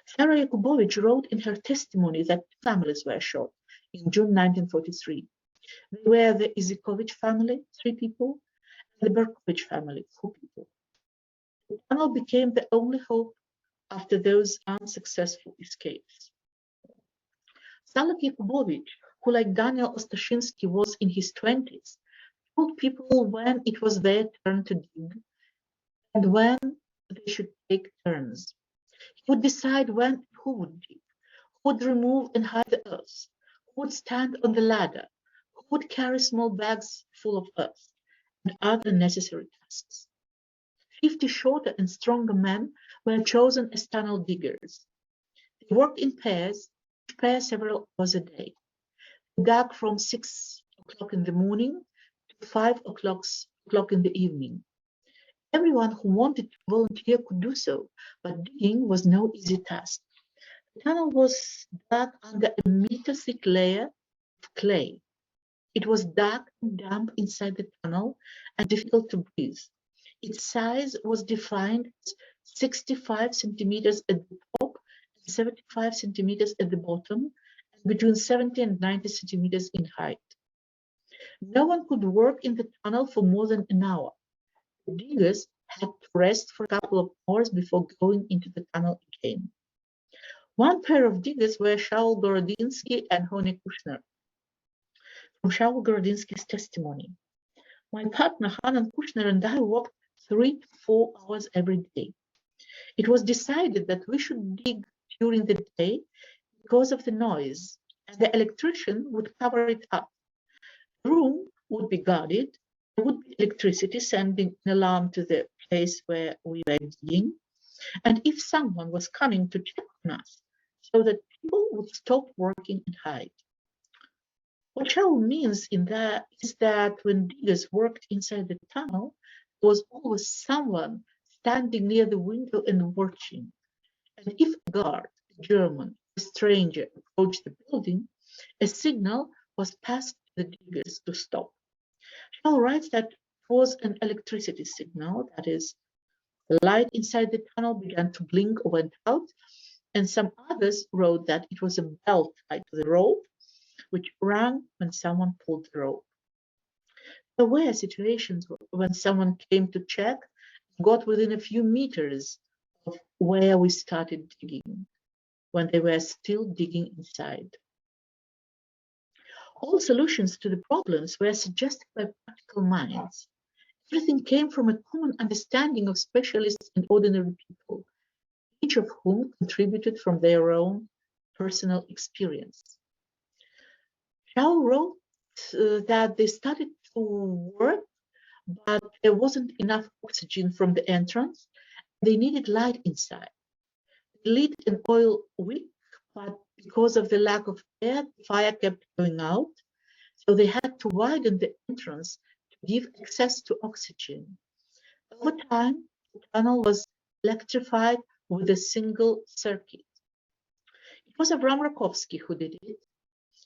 Sarah Yakubovich wrote in her testimony that families were shot in June 1943. They were the Izikovich family, 3 people, and the Berkovich family, 4 people. The tunnel became the only hope after those unsuccessful escapes. Salak Yakubovich, who like Daniel Ostashinsky was in his 20s, told people when it was their turn to dig and when they should take turns. He would decide when who would dig, who would remove and hide the earth, who would stand on the ladder, who would carry small bags full of earth, and other necessary tasks. 50 shorter and stronger men were chosen as tunnel diggers. They worked in pairs, each pair several hours a day. They dug from 6 o'clock in the morning to 5 o'clock in the evening. Everyone who wanted to volunteer could do so, but digging was no easy task. The tunnel was dug under a meter-thick layer of clay. It was dark and damp inside the tunnel and difficult to breathe. Its size was defined as 65 centimeters at the top and 75 centimeters at the bottom, and between 70 and 90 centimeters in height. No one could work in the tunnel for more than an hour. The diggers had to rest for a couple of hours before going into the tunnel again. One pair of diggers were Shaul Gorodinsky and Hone Kushner. From Shaul Gorodinsky's testimony, my partner Hanan Kushner and I worked 3 to 4 hours every day. It was decided that we should dig during the day because of the noise, and the electrician would cover it up. The room would be guarded. There would be electricity sending an alarm to the place where we were digging, and if someone was coming to check on us, so that people would stop working and hide. What Shaul means in that is that when diggers worked inside the tunnel, there was always someone standing near the window and watching. And if a guard, a German, a stranger approached the building, a signal was passed to the diggers to stop. Shaul writes that it was an electricity signal, that is, the light inside the tunnel began to blink or went out, and some others wrote that it was a bell tied to the rope, which rang when someone pulled the rope. There were situations when someone came to check, got within a few meters of where we started digging, when they were still digging inside. All solutions to the problems were suggested by practical minds. Everything came from a common understanding of specialists and ordinary people, each of whom contributed from their own personal experience. Shaul wrote that they started to work, but there wasn't enough oxygen from the entrance. They needed light inside. They lit an oil wick, but because of the lack of air, the fire kept going out. So they had to widen the entrance to give access to oxygen. Over time, the tunnel was electrified with a single circuit. It was Avram Rakovsky who did it.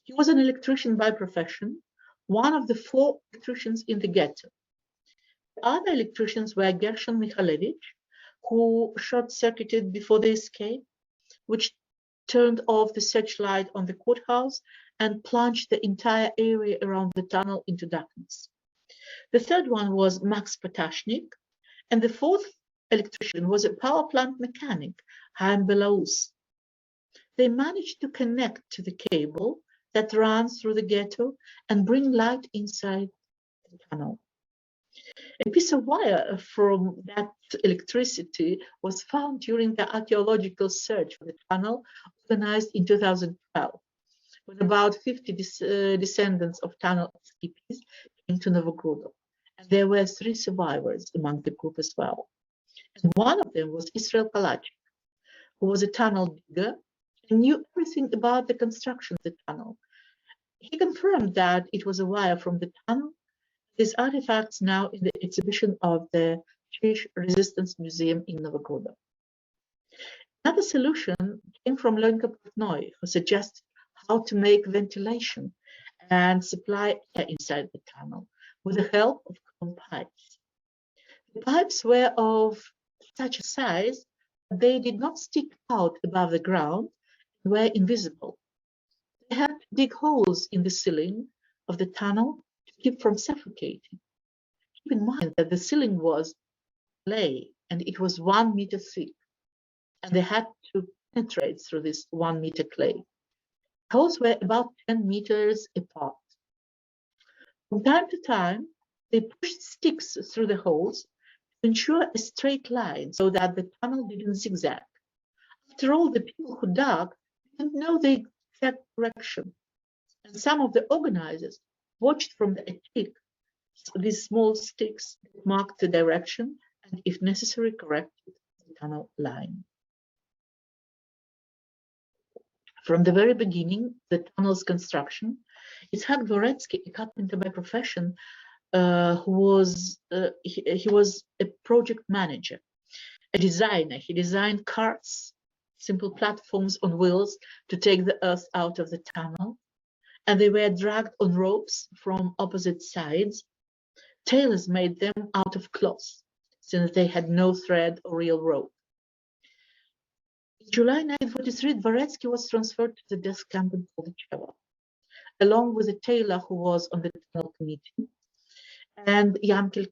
He was an electrician by profession, one of the 4 electricians in the ghetto. The other electricians were Gershon Michalevich, who short-circuited before the escape, which turned off the searchlight on the courthouse and plunged the entire area around the tunnel into darkness. The third one was Max Potashnik, and the 4th electrician was a power plant mechanic, Chaim Belarus. They managed to connect to the cable that run through the ghetto and bring light inside the tunnel. A piece of wire from that electricity was found during the archaeological search for the tunnel organized in 2012, when about 50 descendants of tunnel escapees came to Novogrudok. And there were 3 survivors among the group as well. And one of them was Israel Kalachik, who was a tunnel digger and knew everything about the construction of the tunnel. He confirmed that it was a wire from the tunnel. These artifacts now in the exhibition of the Jewish Resistance Museum in Novogrudok. Another solution came from Lenka Portnoy, who suggested how to make ventilation and supply air inside the tunnel with the help of chrome pipes. The pipes were of such a size that they did not stick out above the ground and were invisible. They had to dig holes in the ceiling of the tunnel to keep from suffocating. Keep in mind that the ceiling was clay and it was 1 meter thick, and they had to penetrate through this 1 meter clay. The holes were about 10 meters apart. From time to time, they pushed sticks through the holes to ensure a straight line so that the tunnel didn't zigzag. After all, the people who dug didn't know the exact direction, and some of the organizers watched from the attic these small sticks that marked the direction and, if necessary, corrected the tunnel line. From the very beginning, the tunnel's construction, Itzhak Dvoretsky, a carpenter by profession, he was a project manager, a designer. He designed carts, simple platforms on wheels to take the earth out of the tunnel, and they were dragged on ropes from opposite sides. Tailors made them out of cloth, since they had no thread or real rope. In July 1943, Dvoretsky was transferred to the death camp in Poldicheva, along with a tailor who was on the tunnel committee, and Yankel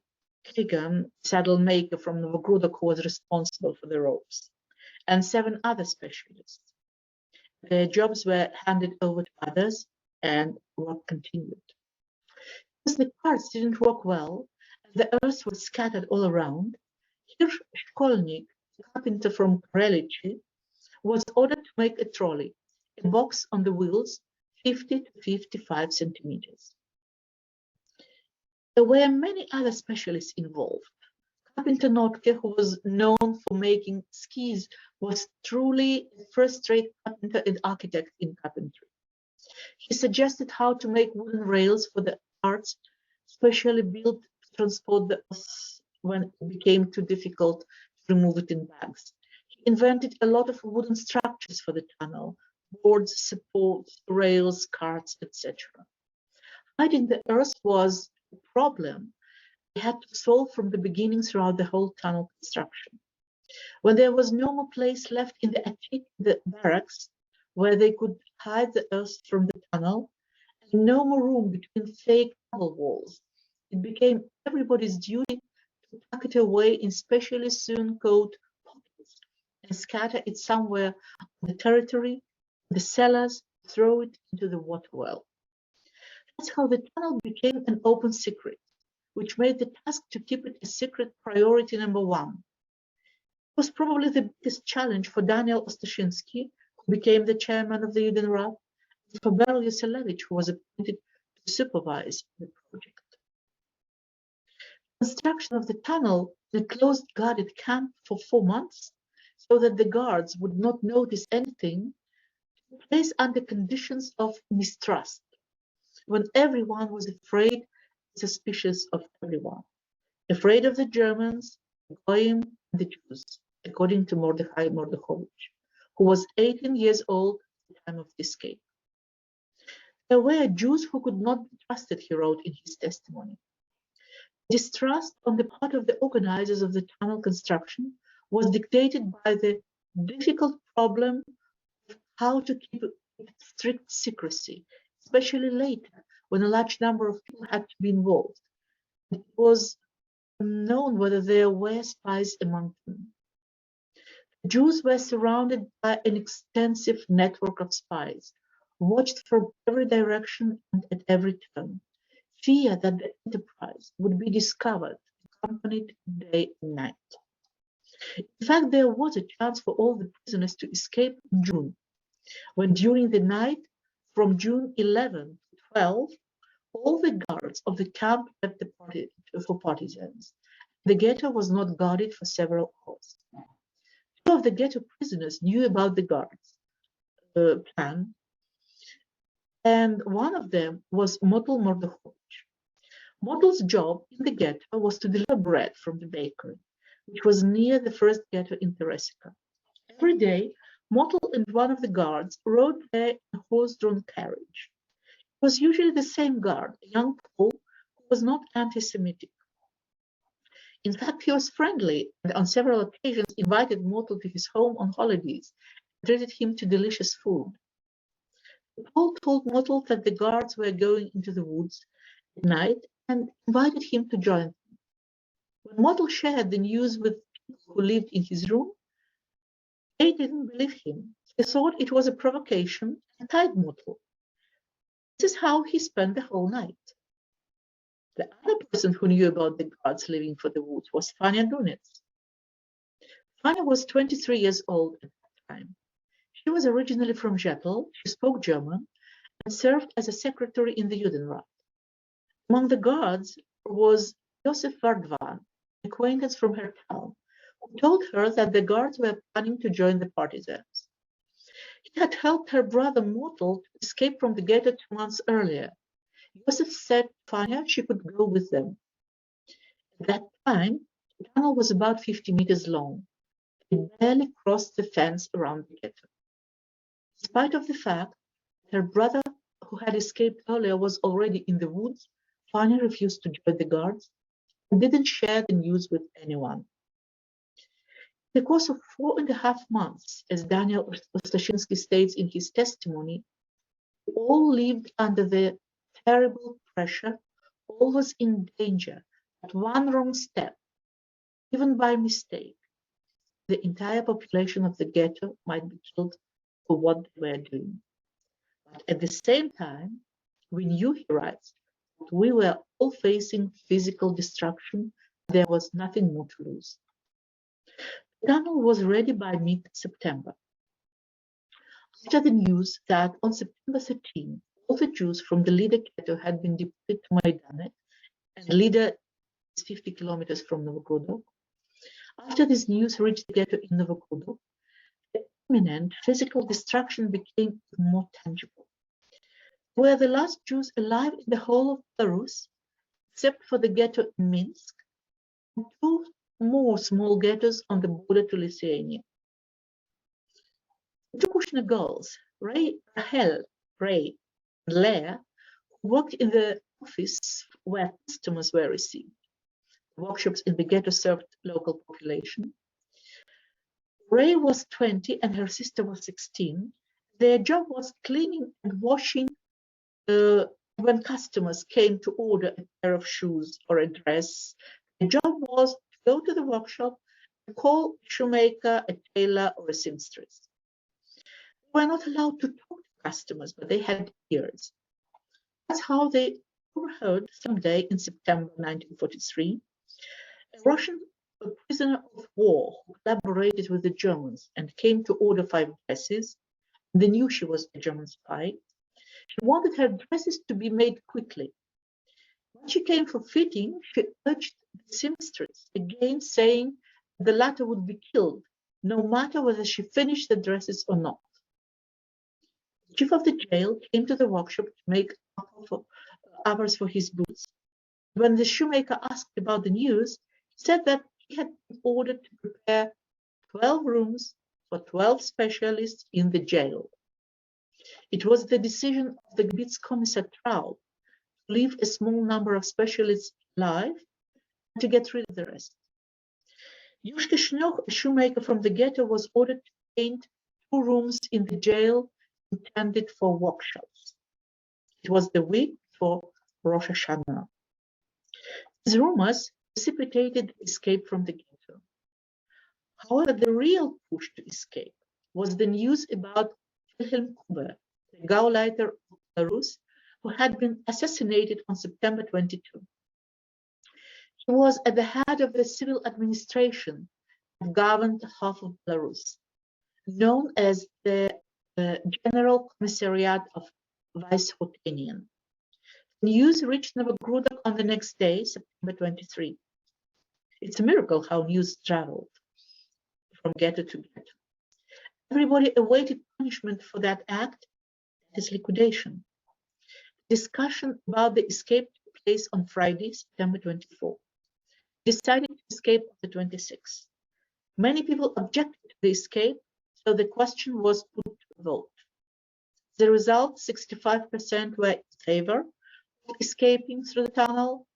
Krigan, saddle maker from Novogrudok, who was responsible for the ropes, and 7 other specialists. Their jobs were handed over to others, and work continued. Because the carts didn't work well, and the earth was scattered all around, Hirsch Shkolnik, a carpenter from Karelichi, was ordered to make a trolley, a box on the wheels, 50 to 55 centimeters. There were many other specialists involved. Carpenter Notke, who was known for making skis, was truly a first-rate carpenter and architect in carpentry. He suggested how to make wooden rails for the carts, specially built to transport the earth when it became too difficult to remove it in bags. He invented a lot of wooden structures for the tunnel, boards, supports, rails, carts, etc. Hiding the earth was a problem they had to solve from the beginning throughout the whole tunnel construction. When there was no more place left in the attic, the barracks, where they could hide the earth from the tunnel, and no more room between fake double walls, it became everybody's duty to tuck it away in specially sewn coat pockets and scatter it somewhere on the territory, the cellars, throw it into the water well. That's how the tunnel became an open secret, which made the task to keep it a secret priority number 1. It was probably the biggest challenge for Daniel Ostashensky, who became the chairman of the Judenrat, and for Beryl Yoselevich, who was appointed to supervise the project. Construction of the tunnel in a closed guarded camp for 4 months, so that the guards would not notice anything, took place under conditions of mistrust, when everyone was afraid and suspicious of everyone, afraid of the Germans, the Goyim, and the Jews, according to Mordechai Mordechovich, who was 18 years old at the time of the escape. There were Jews who could not be trusted, he wrote in his testimony. Distrust on the part of the organizers of the tunnel construction was dictated by the difficult problem of how to keep strict secrecy, especially later, when a large number of people had to be involved. It was unknown whether there were spies among them. The Jews were surrounded by an extensive network of spies, watched from every direction and at every turn. Fear that the enterprise would be discovered accompanied day and night. In fact, there was a chance for all the prisoners to escape in June, when during the night from June 11 to 12, all the guards of the camp left the party for partisans. The ghetto was not guarded for several hours. Two of the ghetto prisoners knew about the guards' plan, and one of them was Motel Mordechovich. Motel's job in the ghetto was to deliver bread from the bakery, which was near the first ghetto in Teresica. Every day, Motel and one of the guards rode there in a horse-drawn carriage. It was usually the same guard, a young Pole, who was not anti-Semitic. In fact, he was friendly and on several occasions invited Motel to his home on holidays and treated him to delicious food. Pole told Motel that the guards were going into the woods at night and invited him to join them. When Motel shared the news with people who lived in his room, they didn't believe him. They thought it was a provocation and tied Motel. This is how he spent the whole night. The other person who knew about the guards leaving for the woods was Fania Dunetz. Fania was 23 years old at that time. She was originally from Ghetto, she spoke German, and served as a secretary in the Judenrat. Among the guards was Josef Vardvan, an acquaintance from her town, who told her that the guards were planning to join the partisans. He had helped her brother Motel to escape from the ghetto 2 months earlier. Josef said to Fania she could go with them. At that time, the tunnel was about 50 meters long. It barely crossed the fence around the ghetto. In spite of the fact that her brother, who had escaped earlier, was already in the woods, Fania refused to join the guards and didn't share the news with anyone. In the course of 4.5 months, as Daniel Ostashinsky states in his testimony, we all lived under the terrible pressure, always in danger that one wrong step, even by mistake, the entire population of the ghetto might be killed for what they were doing. But at the same time, we knew, he writes, that we were all facing physical destruction. There was nothing more to lose. The tunnel was ready by mid-September. After the news that on September 13, all the Jews from the Lida ghetto had been deported to Majdanek, and Lida is 50 kilometers from Novogrudok. After this news reached the ghetto in Novogrudok, the imminent physical destruction became more tangible. We were the last Jews alive in the whole of Belarus, except for the ghetto in Minsk, and 2 more small ghettos on the border to Lithuania. The 2 Kushner girls, Rahel, Ray, and Leah, who worked in the office where customers were received. The workshops in the ghetto served local population. Ray was 20 and her sister was 16. Their job was cleaning and washing when customers came to order a pair of shoes or a dress. Their job was to go to the workshop and call a shoemaker, a tailor, or a seamstress. They were not allowed to talk to customers, but they had ears. That's how they overheard someday in September 1943 a Russian prisoner of war who collaborated with the Germans and came to order 5 dresses. They knew she was a German spy. She wanted her dresses to be made quickly. When she came for fitting, she urged the seamstress again, saying the latter would be killed, no matter whether she finished the dresses or not. The chief of the jail came to the workshop to make hours for his boots. When the shoemaker asked about the news, he said that he had been ordered to prepare 12 rooms for 12 specialists in the jail. It was the decision of the Gebietskommissar Traub to leave a small number of specialists alive and to get rid of the rest. Yushka Shnoch, a shoemaker from the ghetto, was ordered to paint 2 rooms in the jail intended for workshops. It was the week before Rosh Hashanah. These rumors precipitated the escape from the ghetto. However, the real push to escape was the news about Wilhelm Kuber, the Gauleiter of Belarus, who had been assassinated on September 22. He was at the head of the civil administration that governed half of Belarus, known as the General Commissariat of Vice-Hotanian. News reached Novogrudok on the next day, September 23. It's a miracle how news traveled from ghetto to ghetto. Everybody awaited punishment for that act, that is liquidation. Discussion about the escape took place on Friday, September 24. Decided to escape on the 26th. Many people objected to the escape, so the question was put to a vote. The result, 65% were in favor of escaping through the tunnel,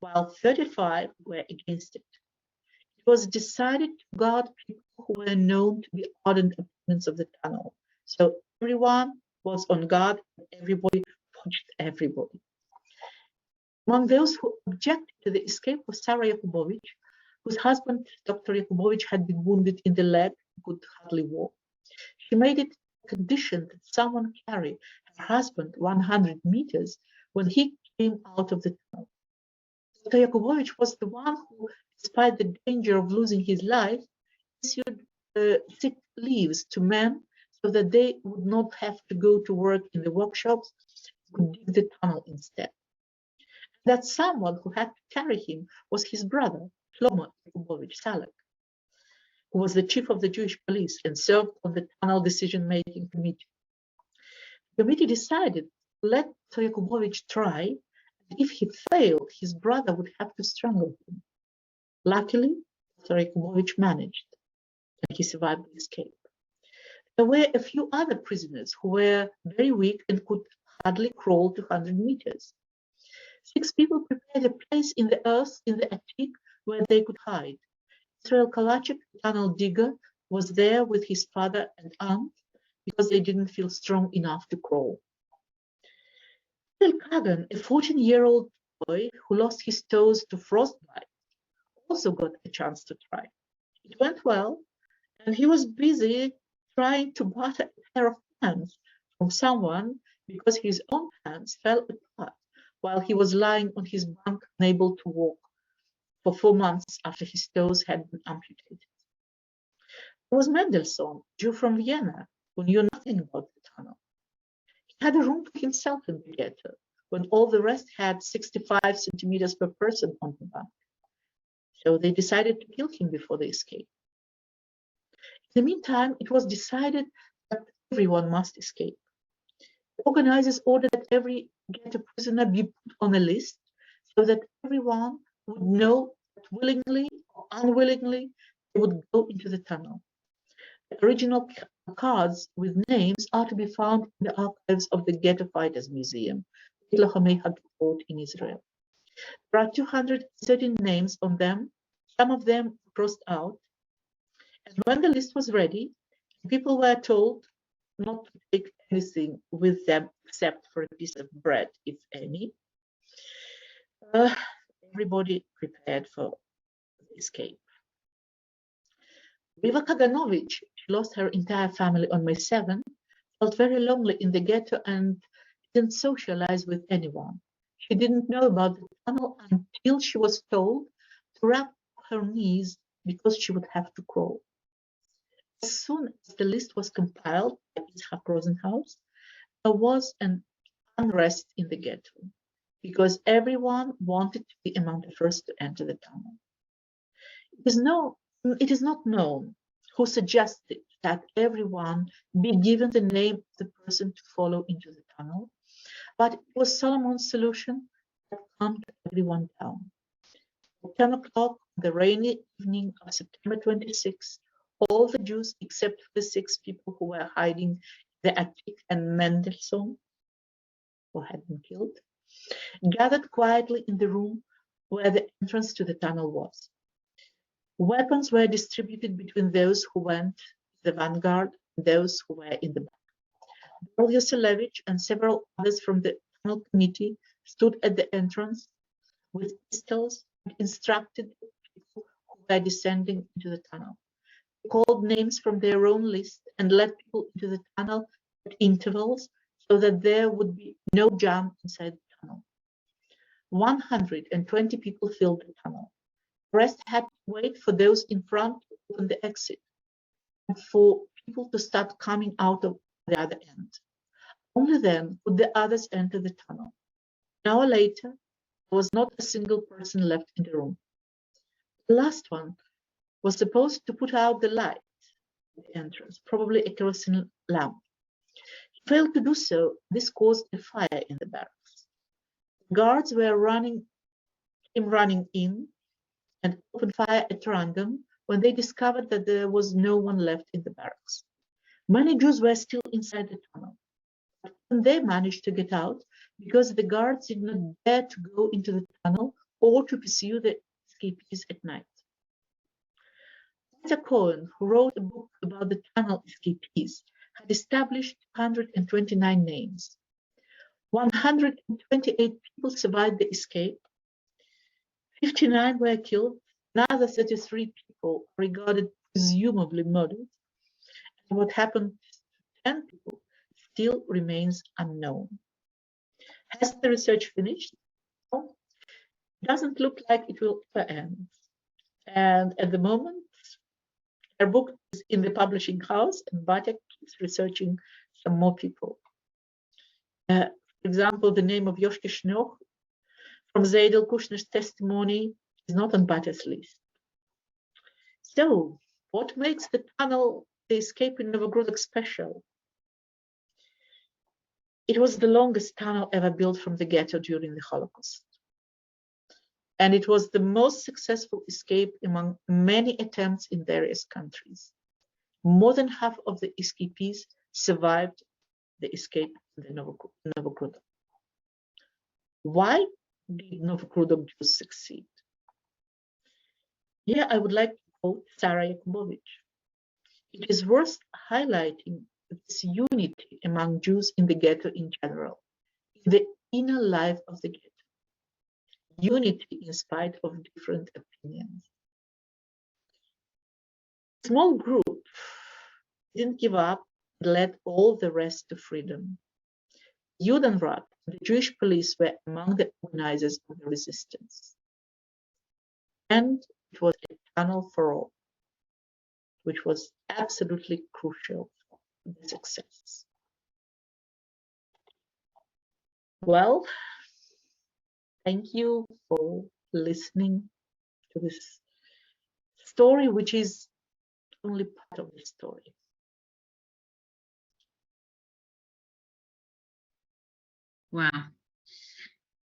while 35% were against it. It was decided to guard people who were known to be ardent opponents of the tunnel. So everyone was on guard and everybody watched everybody. Among those who objected to the escape was Sarah Yakubovich, whose husband, Dr. Yakubovich, had been wounded in the leg and could hardly walk. She made it a condition that someone carry her husband 100 meters when he came out of the tunnel. Dr. Yakubovich was the one who, despite the danger of losing his life, issued sick leaves to men so that they would not have to go to work in the workshops, could dig the tunnel instead. That someone who had to carry him was his brother, Shlomo Yakubovich Salek, who was the chief of the Jewish police and served on the tunnel decision-making committee. The committee decided to let Yakubovich try, and if he failed, his brother would have to strangle him. Luckily, Yakubovich managed, and he survived the escape. There were a few other prisoners who were very weak and could hardly crawl 200 meters. 6 people prepared a place in the earth in the attic where they could hide. Israel Kalachik, the tunnel digger, was there with his father and aunt because they didn't feel strong enough to crawl. Bill Kagan, a 14-year-old boy who lost his toes to frostbite, also got a chance to try. It went well, and he was busy trying to butter a pair of pants from someone because his own pants fell apart while he was lying on his bunk, unable to walk for 4 months after his toes had been amputated. There was Mendelssohn, Jew from Vienna, who knew nothing about the tunnel. He had a room to himself in the ghetto, when all the rest had 65 centimeters per person on the bunk. So they decided to kill him before they escaped. In the meantime, it was decided that everyone must escape. The organizers ordered that every ghetto prisoner be put on a list so that everyone would know that willingly or unwillingly they would go into the tunnel. The original cards with names are to be found in the archives of the Ghetto Fighters Museum, in Israel. There are 213 names on them, some of them crossed out. And when the list was ready, people were told not to take anything with them except for a piece of bread, if any. Everybody prepared for the escape. Riva Kaganovich, she lost her entire family on May 7, felt very lonely in the ghetto and didn't socialize with anyone. She didn't know about the tunnel until she was told to wrap her knees because she would have to crawl. As soon as the list was compiled by Yitzhak Rosenhaus, there was an unrest in the ghetto because everyone wanted to be among the first to enter the tunnel. It is not known who suggested that everyone be given the name of the person to follow into the tunnel, but it was Solomon's solution that calmed everyone down. At 10 o'clock, the rainy evening of September 26, all the Jews except the 6 people who were hiding in the attic and Mendelssohn, who had been killed, gathered quietly in the room where the entrance to the tunnel was. Weapons were distributed between those who went to the vanguard and those who were in the back. Boris Yoselevich and several others from the tunnel committee stood at the entrance with pistols and instructed people who were descending into the tunnel. They called names from their own list and led people into the tunnel at intervals so that there would be no jam inside the tunnel. 120 people filled the tunnel. The rest had to wait for those in front to open the exit and for people to start coming out of the other end. Only then could the others enter the tunnel. An hour later, there was not a single person left in the room. The last one was supposed to put out the light at the entrance, probably a kerosene lamp. He failed to do so. This caused a fire in the barracks. The guards were running in and opened fire at random when they discovered that there was no one left in the barracks. Many Jews were still inside the tunnel, but they managed to get out because the guards did not dare to go into the tunnel or to pursue the escapees at night. Peter Cohen, who wrote a book about the tunnel escapees, had established 129 names. 128 people survived the escape. 59 were killed. Another 33 people regarded presumably murdered. And what happened to 10 people still remains unknown. Has the research finished? No, it doesn't look like it will ever end. And at the moment, her book is in the publishing house, and Batya keeps researching some more people. For example, the name of Yoshki Shnoch from Zaidel Kushner's testimony is not on Batya's list. So, what makes the tunnel, the escape in Novogrudok, special? It was the longest tunnel ever built from the ghetto during the Holocaust. And it was the most successful escape among many attempts in various countries. More than half of the escapees survived the escape in the Novogrudok. Why did Novogrudok Jews succeed? Here I would like to quote Sarah Yakubovich. It is worth highlighting this unity among Jews in the ghetto in general, in the inner life of the ghetto. Unity in spite of different opinions. A small group didn't give up and led all the rest to freedom. Judenrat, the Jewish police, were among the organizers of the resistance. And it was a tunnel for all, which was absolutely crucial for the success. Well, thank you for listening to this story, which is only part of the story. Wow.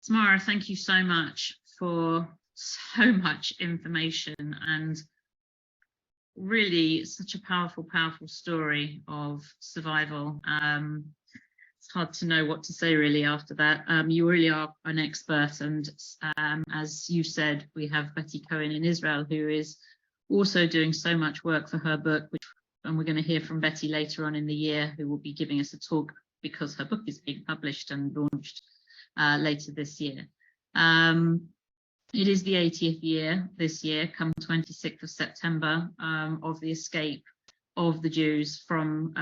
Tamara, thank you so much for so much information and really such a powerful, powerful story of survival. It's hard to know what to say really after that. You really are an expert, and as you said, we have Betty Cohen in Israel, who is also doing so much work for her book, and we're going to hear from Betty later on in the year, who will be giving us a talk because her book is being published and launched later this year. It is the 80th year this year, come 26th of September, of the escape of the Jews from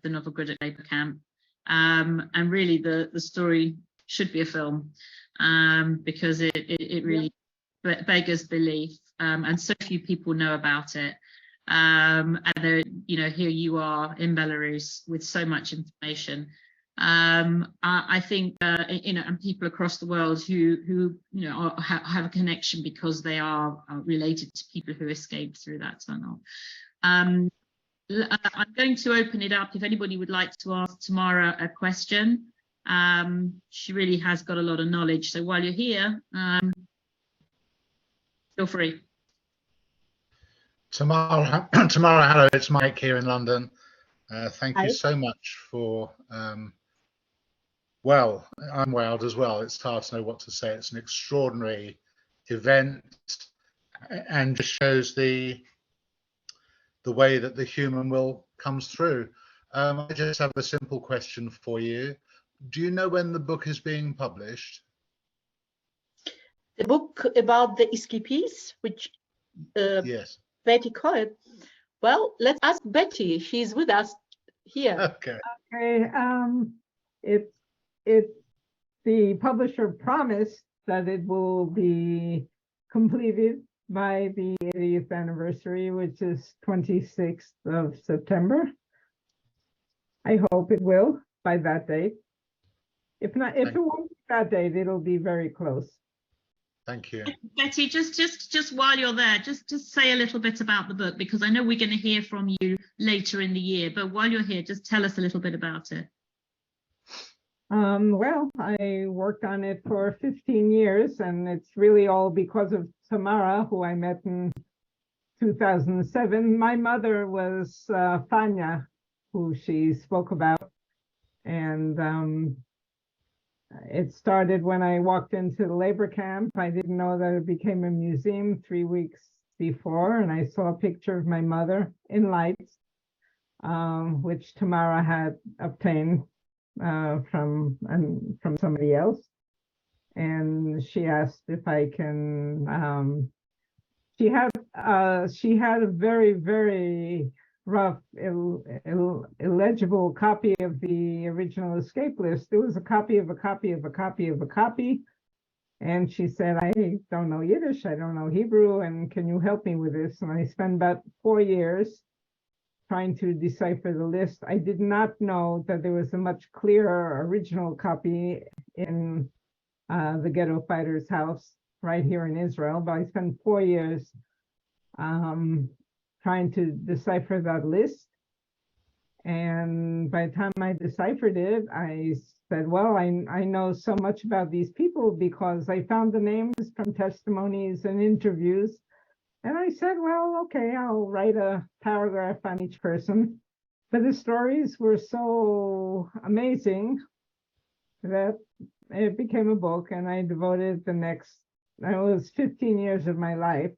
the Novogrudok labor camp. And really the story should be a film, because it really beggars belief, and so few people know about it. And there, here you are in Belarus with so much information. I think and people across the world who have a connection because they are related to people who escaped through that tunnel. I'm going to open it up if anybody would like to ask Tamara a question. She really has got a lot of knowledge, so while you're here, feel free. Tamara, hello, it's Mike here in London. Thank Hi. you so much for, well, I'm wowed as well. It's hard to know what to say. It's an extraordinary event and just shows the way that the human will comes through. I just have a simple question for you. Do you know when the book is being published? The book about the escapees, which Yes. Betty Cohen. Well, let's ask Betty. She's with us here. Okay. Okay, the publisher promised that it will be completed by the 80th anniversary, which is 26th of September. I hope it will by that date. If not, if it won't be that date, it'll be very close. Thank you. Betty, just while you're there, just say a little bit about the book, because I know we're going to hear from you later in the year, but while you're here, just tell us a little bit about it. Well, I worked on it for 15 years, and it's really all because of Tamara, who I met in 2007. My mother was Fanya, who she spoke about, and it started when I walked into the labor camp. I didn't know that it became a museum 3 weeks before, and I saw a picture of my mother in lights, which Tamara had obtained from somebody else, and she asked if I can. She had a very rough, illegible copy of the original escape list. It was a copy of a copy of a copy of a copy, and she said, "I don't know Yiddish, I don't know Hebrew, and can you help me with this?" And I spent about 4 years trying to decipher the list. I did not know that there was a much clearer original copy in the ghetto fighter's house right here in Israel, but I spent 4 years trying to decipher that list. And by the time I deciphered it, I said, well, I know so much about these people because I found the names from testimonies and interviews. And I said, well, okay, I'll write a paragraph on each person. But the stories were so amazing that it became a book, and I devoted it was 15 years of my life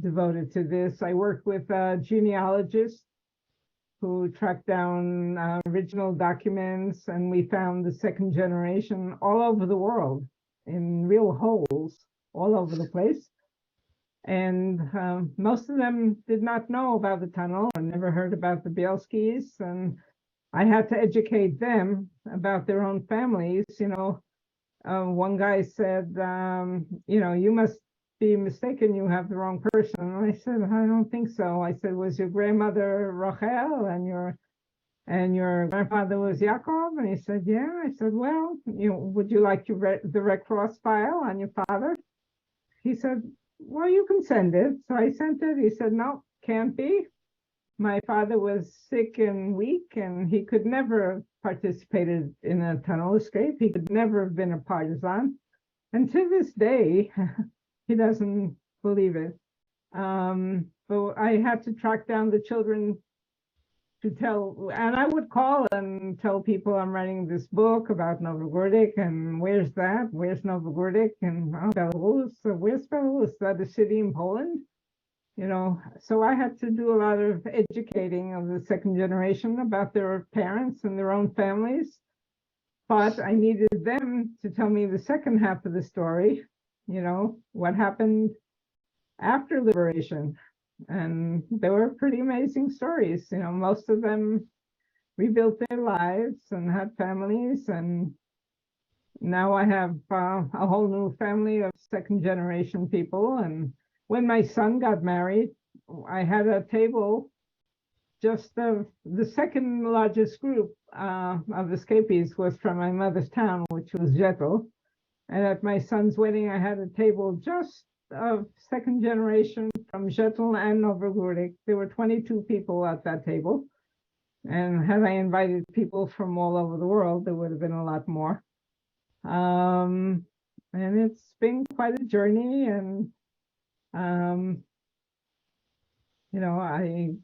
devoted to this. I worked with a genealogist who tracked down original documents, and we found the second generation all over the world in real holes all over the place. And most of them did not know about the tunnel or never heard about the Bielskis, and I had to educate them about their own families. One guy said, you must be mistaken, you have the wrong person. And I said, I don't think so. I said, was your grandmother Rachel and your grandfather was Yaakov? And he said, yeah. I said, well, would you like the Red Cross file on your father? He said, well, you can send it. So I sent it. He said, no, can't be. My father was sick and weak, and he could never have participated in a tunnel escape. He could never have been a partisan. And to this day, he doesn't believe it. So I had to track down the children to tell, and I would call and tell people I'm writing this book about Novogrudok, and where's that? Where's Novogrudok? And Belarus, where's Belarus? Is that a city in Poland? So I had to do a lot of educating of the second generation about their parents and their own families. But I needed them to tell me the second half of the story, what happened after liberation. And they were pretty amazing stories. Most of them rebuilt their lives and had families. And now I have a whole new family of second generation people. And when my son got married, I had a table, just the second largest group of escapees was from my mother's town, which was ghetto. And at my son's wedding, I had a table just of second generation from ghetto and Novogrudok. There were 22 people at that table. And had I invited people from all over the world, there would have been a lot more. And it's been quite a journey. And I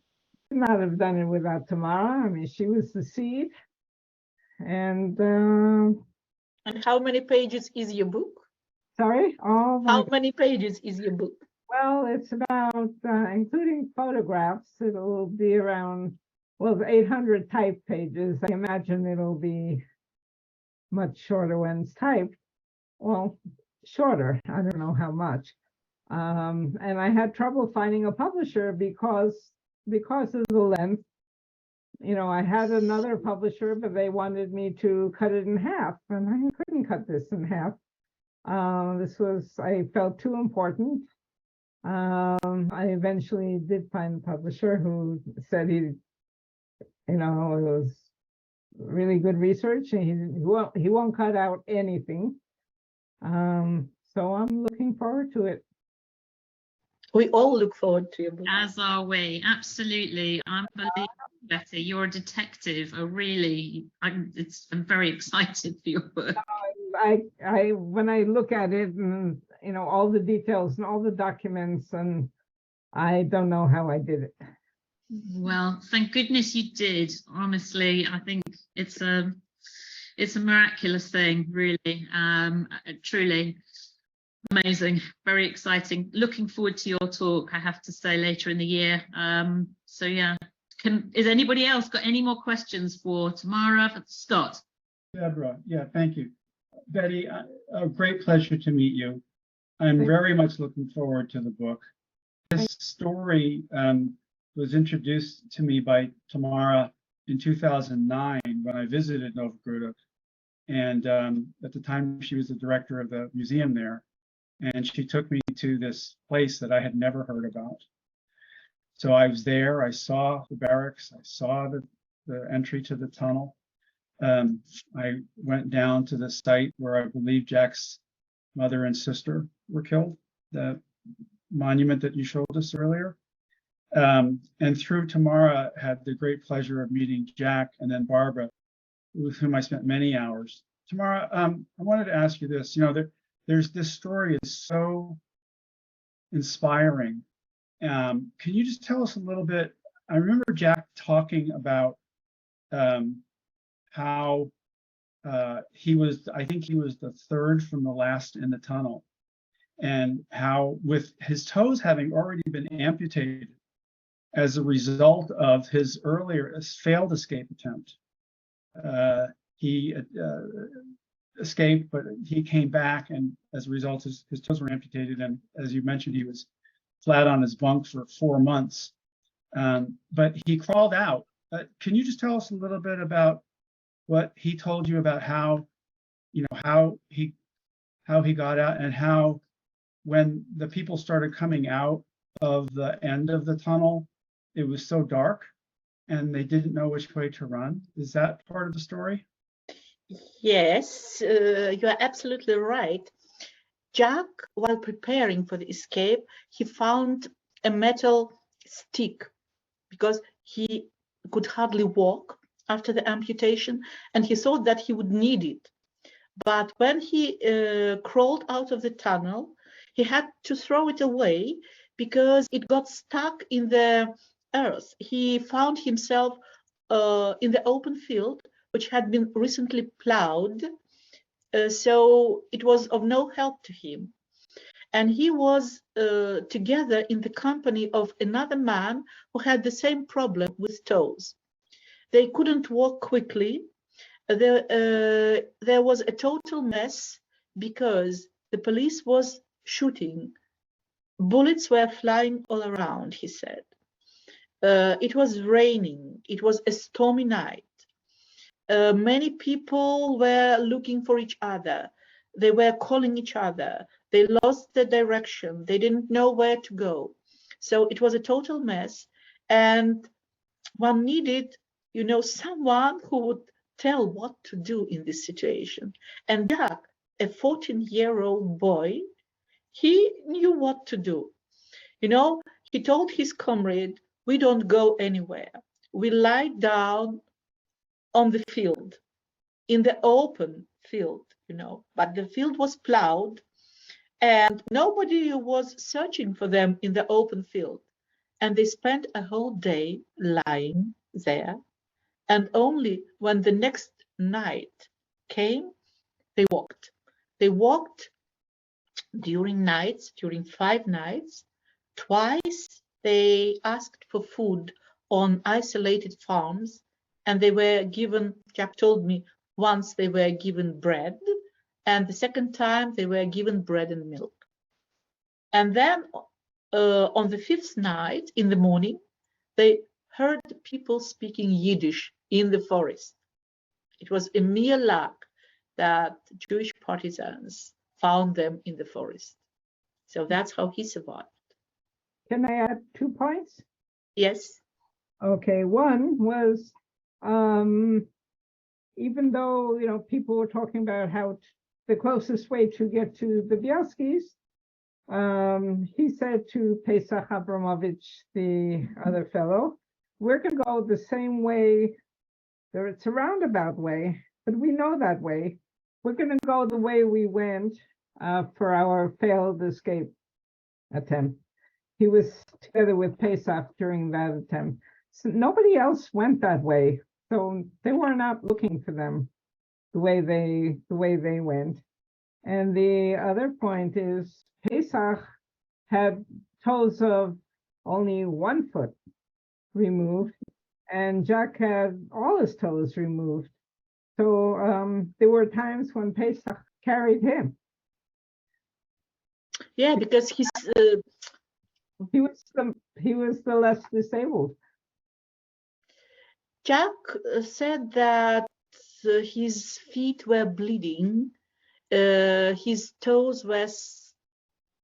could not have done it without Tamara. I mean, she was the seed. And how many pages is your book? Sorry? How many pages is your book? Well, it's about, including photographs, it'll be around, 800 typed pages. I imagine it'll be much shorter when it's typed. Well, shorter. I don't know how much. And I had trouble finding a publisher because of the length. I had another publisher, but they wanted me to cut it in half, and I couldn't cut this in half. I felt too important. I eventually did find a publisher who said it was really good research, and he won't cut out anything. So I'm looking forward to it. We all look forward to your book. As are we, absolutely. Unbelievable, Betty. You're a detective. I'm very excited for your book. When I look at it and all the details and all the documents, and I don't know how I did it. Well, thank goodness you did. Honestly, I think it's a miraculous thing, really. Truly amazing, very exciting. Looking forward to your talk, I have to say, later in the year. So yeah, is anybody else got any more questions for Tamara, for Scott? Deborah, yeah, thank you. Betty, a great pleasure to meet you. I'm very much looking forward to the book. This story was introduced to me by Tamara in 2009 when I visited Novogrudok. And at the time, she was the director of the museum there. And she took me to this place that I had never heard about. So I was there, I saw the barracks, I saw the entry to the tunnel. I went down to the site where I believe Jack's mother and sister were killed, the monument that you showed us earlier. And through Tamara, had the great pleasure of meeting Jack and then Barbara, with whom I spent many hours. Tamara, I wanted to ask you this. There's this story is so inspiring. Can you just tell us a little bit? I remember Jack talking about how I think he was the third from the last in the tunnel, and how with his toes having already been amputated as a result of his earlier failed escape attempt, he escaped, but he came back, and as a result, his toes were amputated. And as you mentioned, he was flat on his bunk for 4 months. But he crawled out. Can you just tell us a little bit about what he told you about how he got out, and how when the people started coming out of the end of the tunnel, it was so dark and they didn't know which way to run? Is that part of the story? Yes, you are absolutely right. Jack, while preparing for the escape, he found a metal stick because he could hardly walk after the amputation, and he thought that he would need it. But when he crawled out of the tunnel, he had to throw it away because it got stuck in the earth. He found himself in the open field, which had been recently plowed, so it was of no help to him. And he was together in the company of another man who had the same problem with toes. They couldn't walk quickly. There was a total mess because the police was shooting. Bullets were flying all around, he said. It was raining. It was a stormy night. Many people were looking for each other. They were calling each other. They lost the direction. They didn't know where to go. So it was a total mess. And one needed, someone who would tell what to do in this situation. And Jack, a 14-year-old boy, he knew what to do. He told his comrade, "We don't go anywhere. We lie down on the field, in the open field, but the field was plowed and nobody was searching for them in the open field. And they spent a whole day lying there. And only when the next night came, they walked. They walked during 5 nights. Twice they asked for food on isolated farms, and they were given, Jack told me, once they were given bread, and the second time they were given bread and milk. And then on the 5th night in the morning, they heard people speaking Yiddish in the forest. It was a mere luck that Jewish partisans found them in the forest. So that's how he survived. Can I add 2 points? Yes. Okay, one was, even though, people were talking about how the closest way to get to the Bielskis, he said to Pesach Abramovich, the other fellow, we're going to go the same way. It's a roundabout way, but we know that way. We're going to go the way we went for our failed escape attempt. He was together with Pesach during that attempt. So nobody else went that way, so they were not looking for them the way they went. And the other point is Pesach had toes of only 1 foot removed, and Jack had all his toes removed. So there were times when Pesach carried him. Yeah, because he was the less disabled. Jack said that his feet were bleeding, his toes were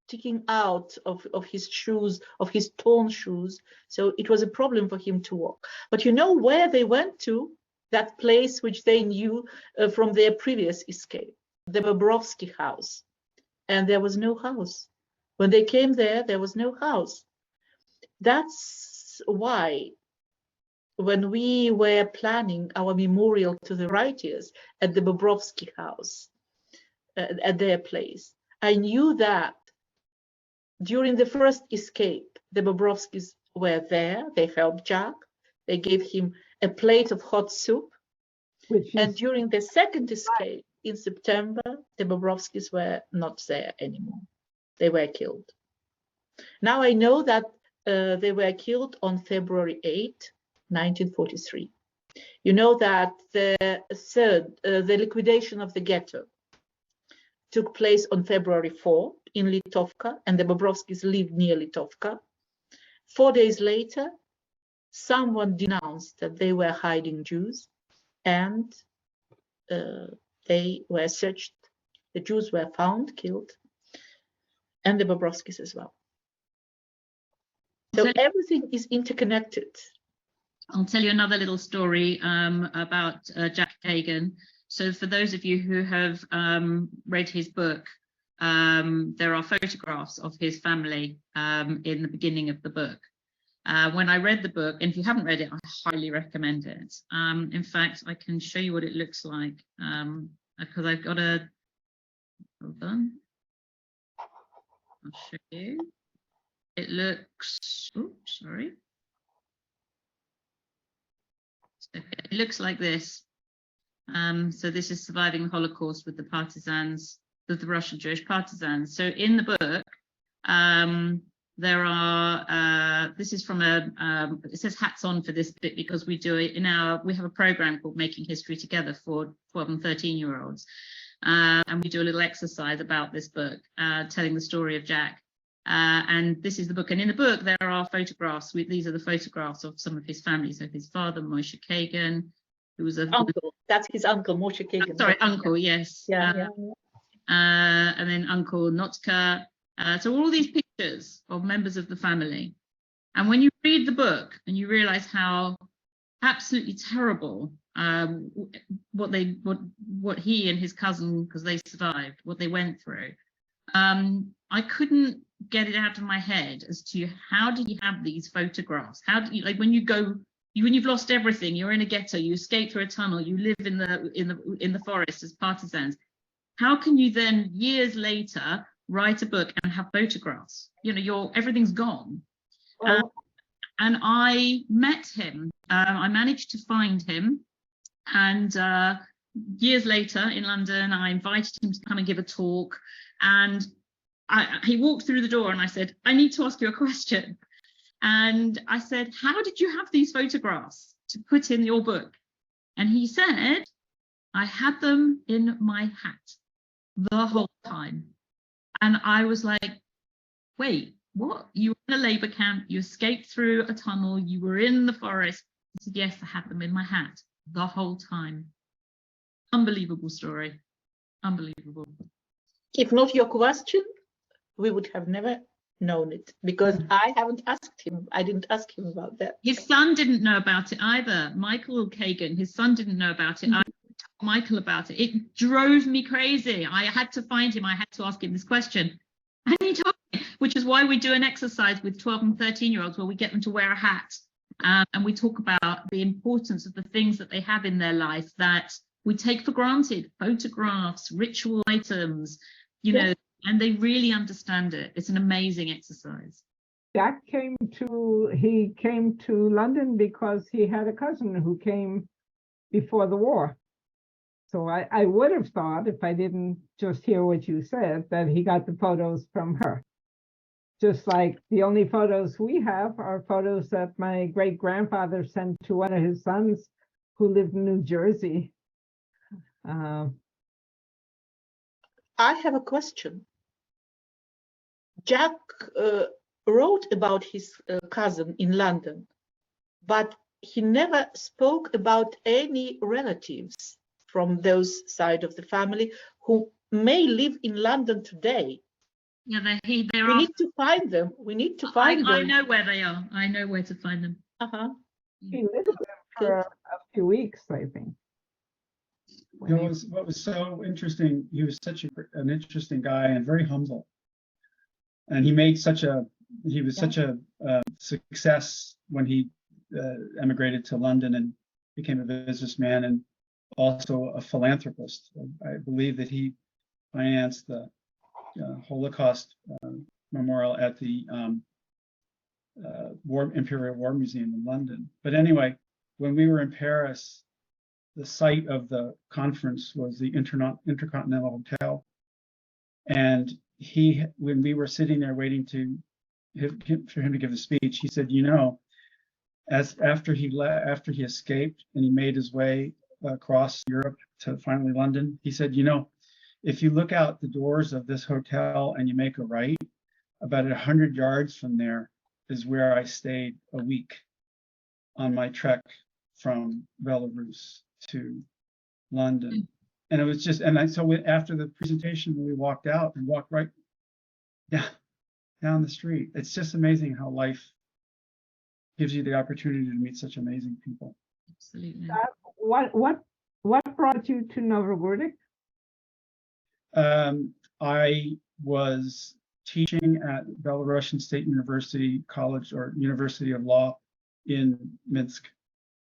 sticking out of his shoes, of his torn shoes, so it was a problem for him to walk. But you know where they went to? That place which they knew from their previous escape, the Bobrovsky house, and there was no house. When they came there was no house. That's why when we were planning our memorial to the writers at the Bobrovsky house, at their place, I knew that during the first escape, the Bobrovskys were there. They helped Jack. They gave him a plate of hot soup. And during the second escape in September, the Bobrovskys were not there anymore. They were killed. Now I know that they were killed on February 8, 1943. You know that the liquidation of the ghetto took place on February 4 in Litovka, and the Bobrovskys lived near Litovka. 4 days later, someone denounced that they were hiding Jews, and they were searched. The Jews were found, killed, and the Bobrovskys as well. So everything is interconnected. I'll tell you another little story about Jack Kagan. So for those of you who have read his book, there are photographs of his family in the beginning of the book. When I read the book, and if you haven't read it, I highly recommend it. In fact, I can show you what it looks like because I've got a, hold on, I'll show you. It looks, oops, sorry. It looks like this. So this is surviving the Holocaust with the partisans, with the Russian Jewish partisans. So in the book, there are, this is from it says hats on for this bit because we do it we have a program called Making History Together for 12 and 13-year-olds. And we do a little exercise about this book, telling the story of Jack. And this is the book. And in the book, there are photographs. These are the photographs of some of his family. So his father, Moshe Kagan, who was a uncle. That's his uncle, Moshe Kagan. Sorry, uncle, yes. Yeah. And then Uncle Notka. So all these pictures of members of the family. And when you read the book and you realize how absolutely terrible what he and his cousin, because they survived, what they went through, I couldn't get it out of my head as to how do you have these photographs? How do you, like, when you've lost everything, you're in a ghetto, you escape through a tunnel, you live in the forest as partisans. How can you then years later write a book and have photographs? Everything's gone. Well, and I met him. I managed to find him, and years later in London, I invited him to come and give a talk, and he walked through the door and I said, I need to ask you a question. And I said, how did you have these photographs to put in your book? And he said, I had them in my hat the whole time. And I was like, wait, what? You were in a labor camp, you escaped through a tunnel, you were in the forest. I said, yes, I had them in my hat the whole time. Unbelievable story. Unbelievable. If not your question, we would have never known it, because I haven't asked him. I didn't ask him about that. His son didn't know about it either. Michael Kagan, his son didn't know about it. I told Michael about it. It drove me crazy. I had to find him. I had to ask him this question. And he told me, which is why we do an exercise with 12 and 13-year-olds where we get them to wear a hat. And we talk about the importance of the things that they have in their life that we take for granted, photographs, ritual items, you know, and they really understand it. It's an amazing exercise. Jack came to London because he had a cousin who came before the war. So I would have thought, if I didn't just hear what you said, that he got the photos from her. Just like the only photos we have are photos that my great-grandfather sent to one of his sons who lived in New Jersey. I have a question. Jack wrote about his cousin in London, but he never spoke about any relatives from those side of the family who may live in London today. Yeah, we need to find them. We need to find them. I know where they are. I know where to find them. He lived with them for a few weeks, I think. What was so interesting, he was such an interesting guy and very humble. And he made such a success when he emigrated to London and became a businessman and also a philanthropist. I believe that he financed the Holocaust memorial at the Imperial War Museum in London. But anyway, when we were in Paris, the site of the conference was the Intercontinental Hotel. And when we were sitting there waiting for him to give a speech, he said, you know, after he escaped and he made his way across Europe to finally London, he said, you know, if you look out the doors of this hotel and you make a right, about 100 yards from there is where I stayed a week on my trek from Belarus to London. And it was just, so after the presentation, we walked out and walked right down the street. It's just amazing how life gives you the opportunity to meet such amazing people. Absolutely. What brought you to Novogrudok? I was teaching at Belarusian State University College or University of Law in Minsk.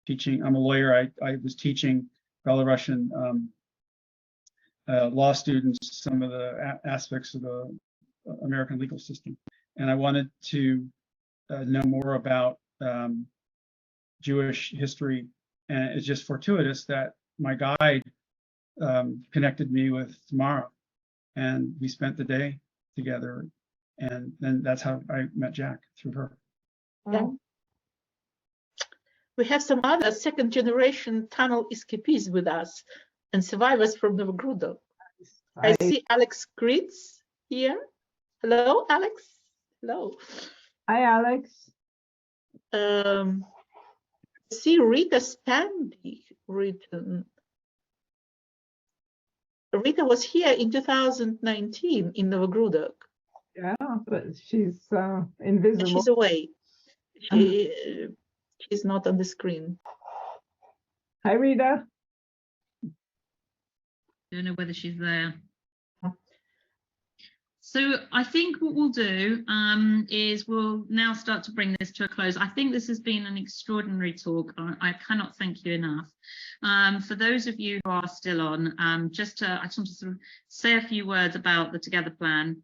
I'm a lawyer. I was teaching Belarusian law students some of the aspects of the American legal system, and I wanted to know more about Jewish history. And it's just fortuitous that my guide connected me with Tamara, and we spent the day together, and then that's how I met Jack, through her. Yeah. We have some other second-generation tunnel escapees with us and survivors from Novogrudok. I see Alex Kritz here. Hello, Alex. Hello. Hi, Alex. See Rita Stanley written. Rita was here in 2019 in Novogrudok. Yeah, but she's invisible. She's away. She's not on the screen. Hi, Rita. Don't know whether she's there. So I think what we'll do is we'll now start to bring this to a close. I think this has been an extraordinary talk. I cannot thank you enough. For those of you who are still on, I just want to sort of say a few words about the Together Plan.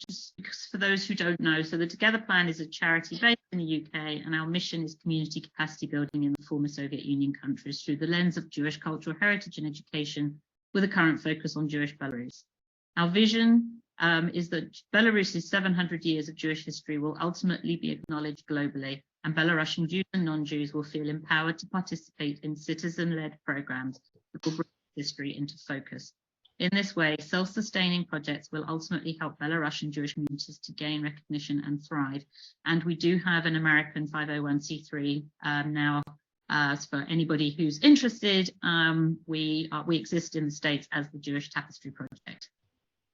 Just because for those who don't know, so the Together Plan is a charity based in the UK, and our mission is community capacity building in the former Soviet Union countries through the lens of Jewish cultural heritage and education, with a current focus on Jewish Belarus. Our vision is that Belarus's 700 years of Jewish history will ultimately be acknowledged globally, and Belarusian Jews and non-Jews will feel empowered to participate in citizen-led programs that will bring history into focus. In this way, self-sustaining projects will ultimately help Belarusian Jewish communities to gain recognition and thrive. And we do have an American 501c3 now. For anybody who's interested, we exist in the States as the Jewish Tapestry Project.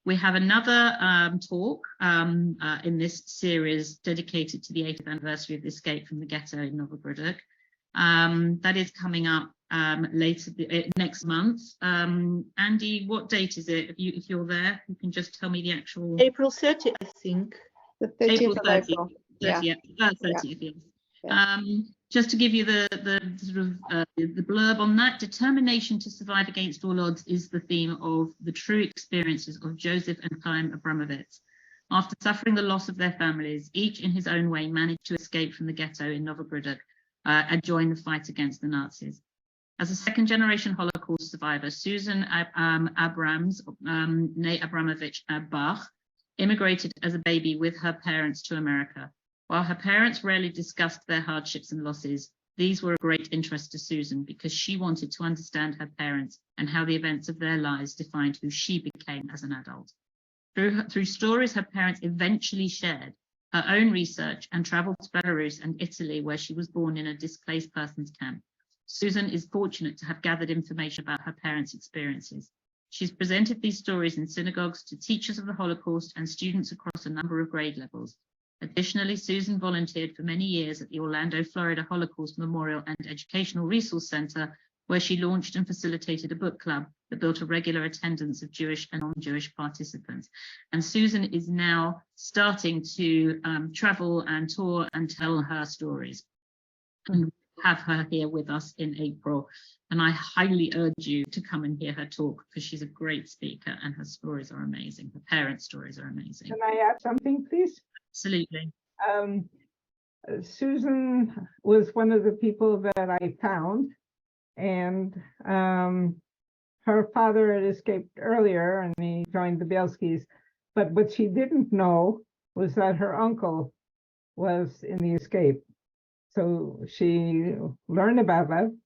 We have another talk in this series dedicated to the 80th anniversary of the escape from the ghetto in Novogrudok. That is coming up later next month. Andy, what date is it? If you're there, you can just tell me the actual. April 30th, I think. The 30th April of 30th. April. 30th, Yeah. 30th, yes. Yeah. Just to give you the sort of the blurb on that, determination to survive against all odds is the theme of the true experiences of Joseph and Chaim Abramovitz. After suffering the loss of their families, each in his own way managed to escape from the ghetto in Novogrudok and join the fight against the Nazis. As a second-generation Holocaust survivor, Susan Abrams, née Abramovich Bach, immigrated as a baby with her parents to America. While her parents rarely discussed their hardships and losses, these were of great interest to Susan because she wanted to understand her parents and how the events of their lives defined who she became as an adult. Through stories her parents eventually shared, her own research, and traveled to Belarus and Italy, where she was born in a displaced persons camp, Susan is fortunate to have gathered information about her parents' experiences. She's presented these stories in synagogues to teachers of the Holocaust and students across a number of grade levels. Additionally, Susan volunteered for many years at the Orlando, Florida Holocaust Memorial and Educational Resource Center, where she launched and facilitated a book club that built a regular attendance of Jewish and non-Jewish participants. And Susan is now starting to travel and tour and tell her stories. And we have her here with us in April. And I highly urge you to come and hear her talk because she's a great speaker and her stories are amazing. Her parents' stories are amazing. Can I add something, please? Absolutely. Susan was one of the people that I found, and her father had escaped earlier and he joined the Bielskis, but what she didn't know was that her uncle was in the escape. So she learned about that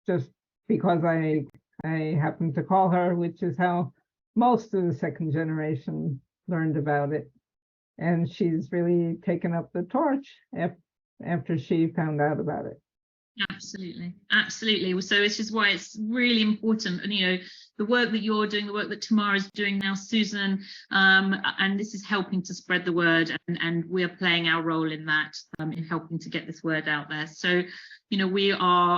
just because I happened to call her, which is how most of the second generation learned about it. And she's really taken up the torch after she found out about it. Absolutely, absolutely. So this is why it's really important, and you know, the work that you're doing, the work that Tamara's doing now, Susan, and this is helping to spread the word, and we're playing our role in that, in helping to get this word out there. So, you know,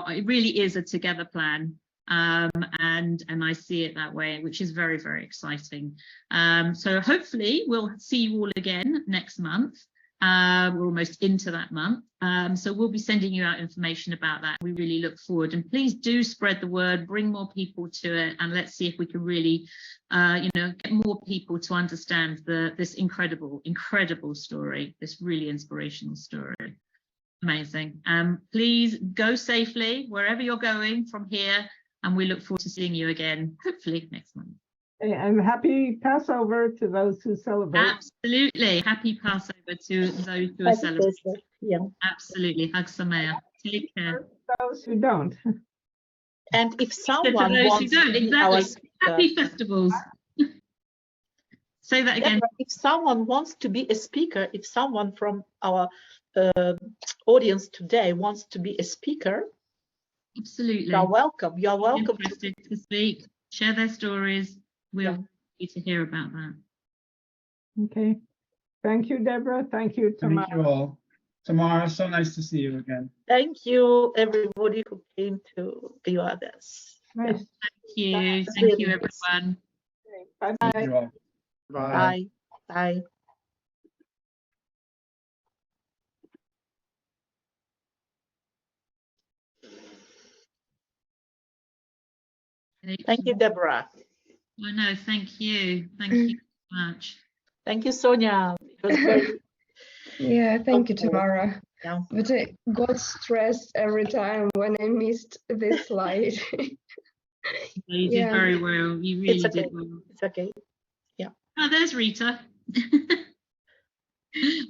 it really is a together plan. And I see it that way, which is very, very exciting. So hopefully we'll see you all again next month. We're almost into that month. So we'll be sending you out information about that. We really look forward, and please do spread the word, bring more people to it, and let's see if we can really, you know, get more people to understand this incredible, incredible story, this really inspirational story. Amazing. Please go safely wherever you're going from here. And we look forward to seeing you again, hopefully next month. And happy Passover to those who celebrate. Absolutely. Happy Passover to those who are celebrating. Yeah. Absolutely. Hag Sameach. Take care. Those who don't. And if To someone those who wants don't, to be our exactly. speaker, Happy festivals. Say that again. if someone wants to be a speaker, if someone from our audience today wants to be a speaker, Absolutely. you're welcome. You're welcome. Interested to speak, share their stories. We're happy to hear about that. Okay. Thank you, Deborah. Thank you, Tamara. Thank you all. Tamara, so nice to see you again. Thank you, everybody who came to be with us. Nice. Thank you. That's Thank really you, nice. everyone. Bye-bye. Thank you all. Bye. Bye. Thank you, Deborah. I know. Thank you. Thank you so much. Thank you, Sonia. It was very Yeah, thank you, helpful. Tamara. Yeah. But I got stressed every time when I missed this slide. You did Yeah. very well. You really It's okay. did well. It's okay. Oh, there's Rita.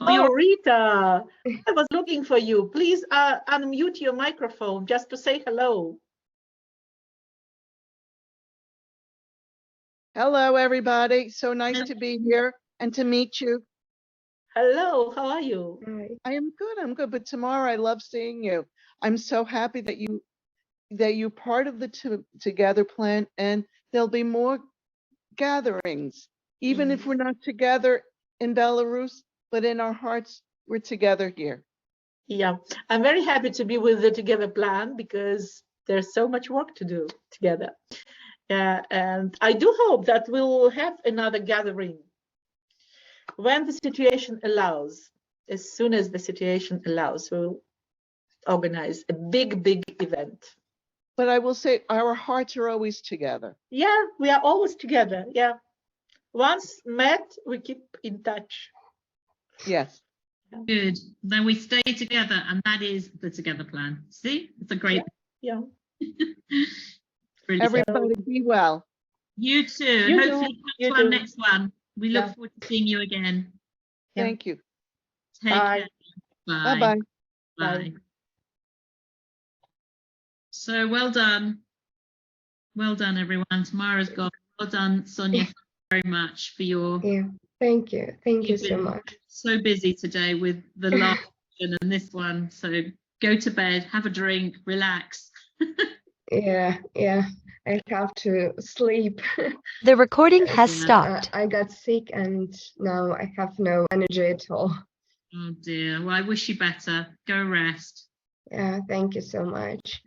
Oh, Rita, I was looking for you. Please unmute your microphone just to say hello. Hello, everybody. So nice to be here and to meet you. Hello, how are you? Hi. I'm good. But Tamara, I love seeing you. I'm so happy that you're part of the Together plan, and there'll be more gatherings, even if we're not together in Belarus, but in our hearts, we're together here. Yeah, I'm very happy to be with the Together plan because there's so much work to do together. And I do hope that we'll have another gathering when the situation allows. As soon as the situation allows, we'll organize a big event. But I will say our hearts are always together. Yeah, we are always together. Yeah. Once met, we keep in touch. Yes. Good. Then we stay together, and that is the Together plan. See, it's a great. Yeah. Really Everybody be well. You too. You Hopefully too. You come to our too. next one. We look Yeah. forward to seeing you again. Yeah. Thank you. Take Bye. care. Bye. Bye-bye. Bye. So well done. Well done, everyone. Tamara's gone. Well done, Sonia. Thank you very much for your. Yeah. Thank you. Thank you You've so been much. so busy today with the last one and this one. So go to bed, have a drink, relax. Yeah. I have to sleep. The recording has Yes, stopped. I got sick and now I have no energy at all. Oh dear. Well, I wish you better. Go rest. Yeah. Thank you so much.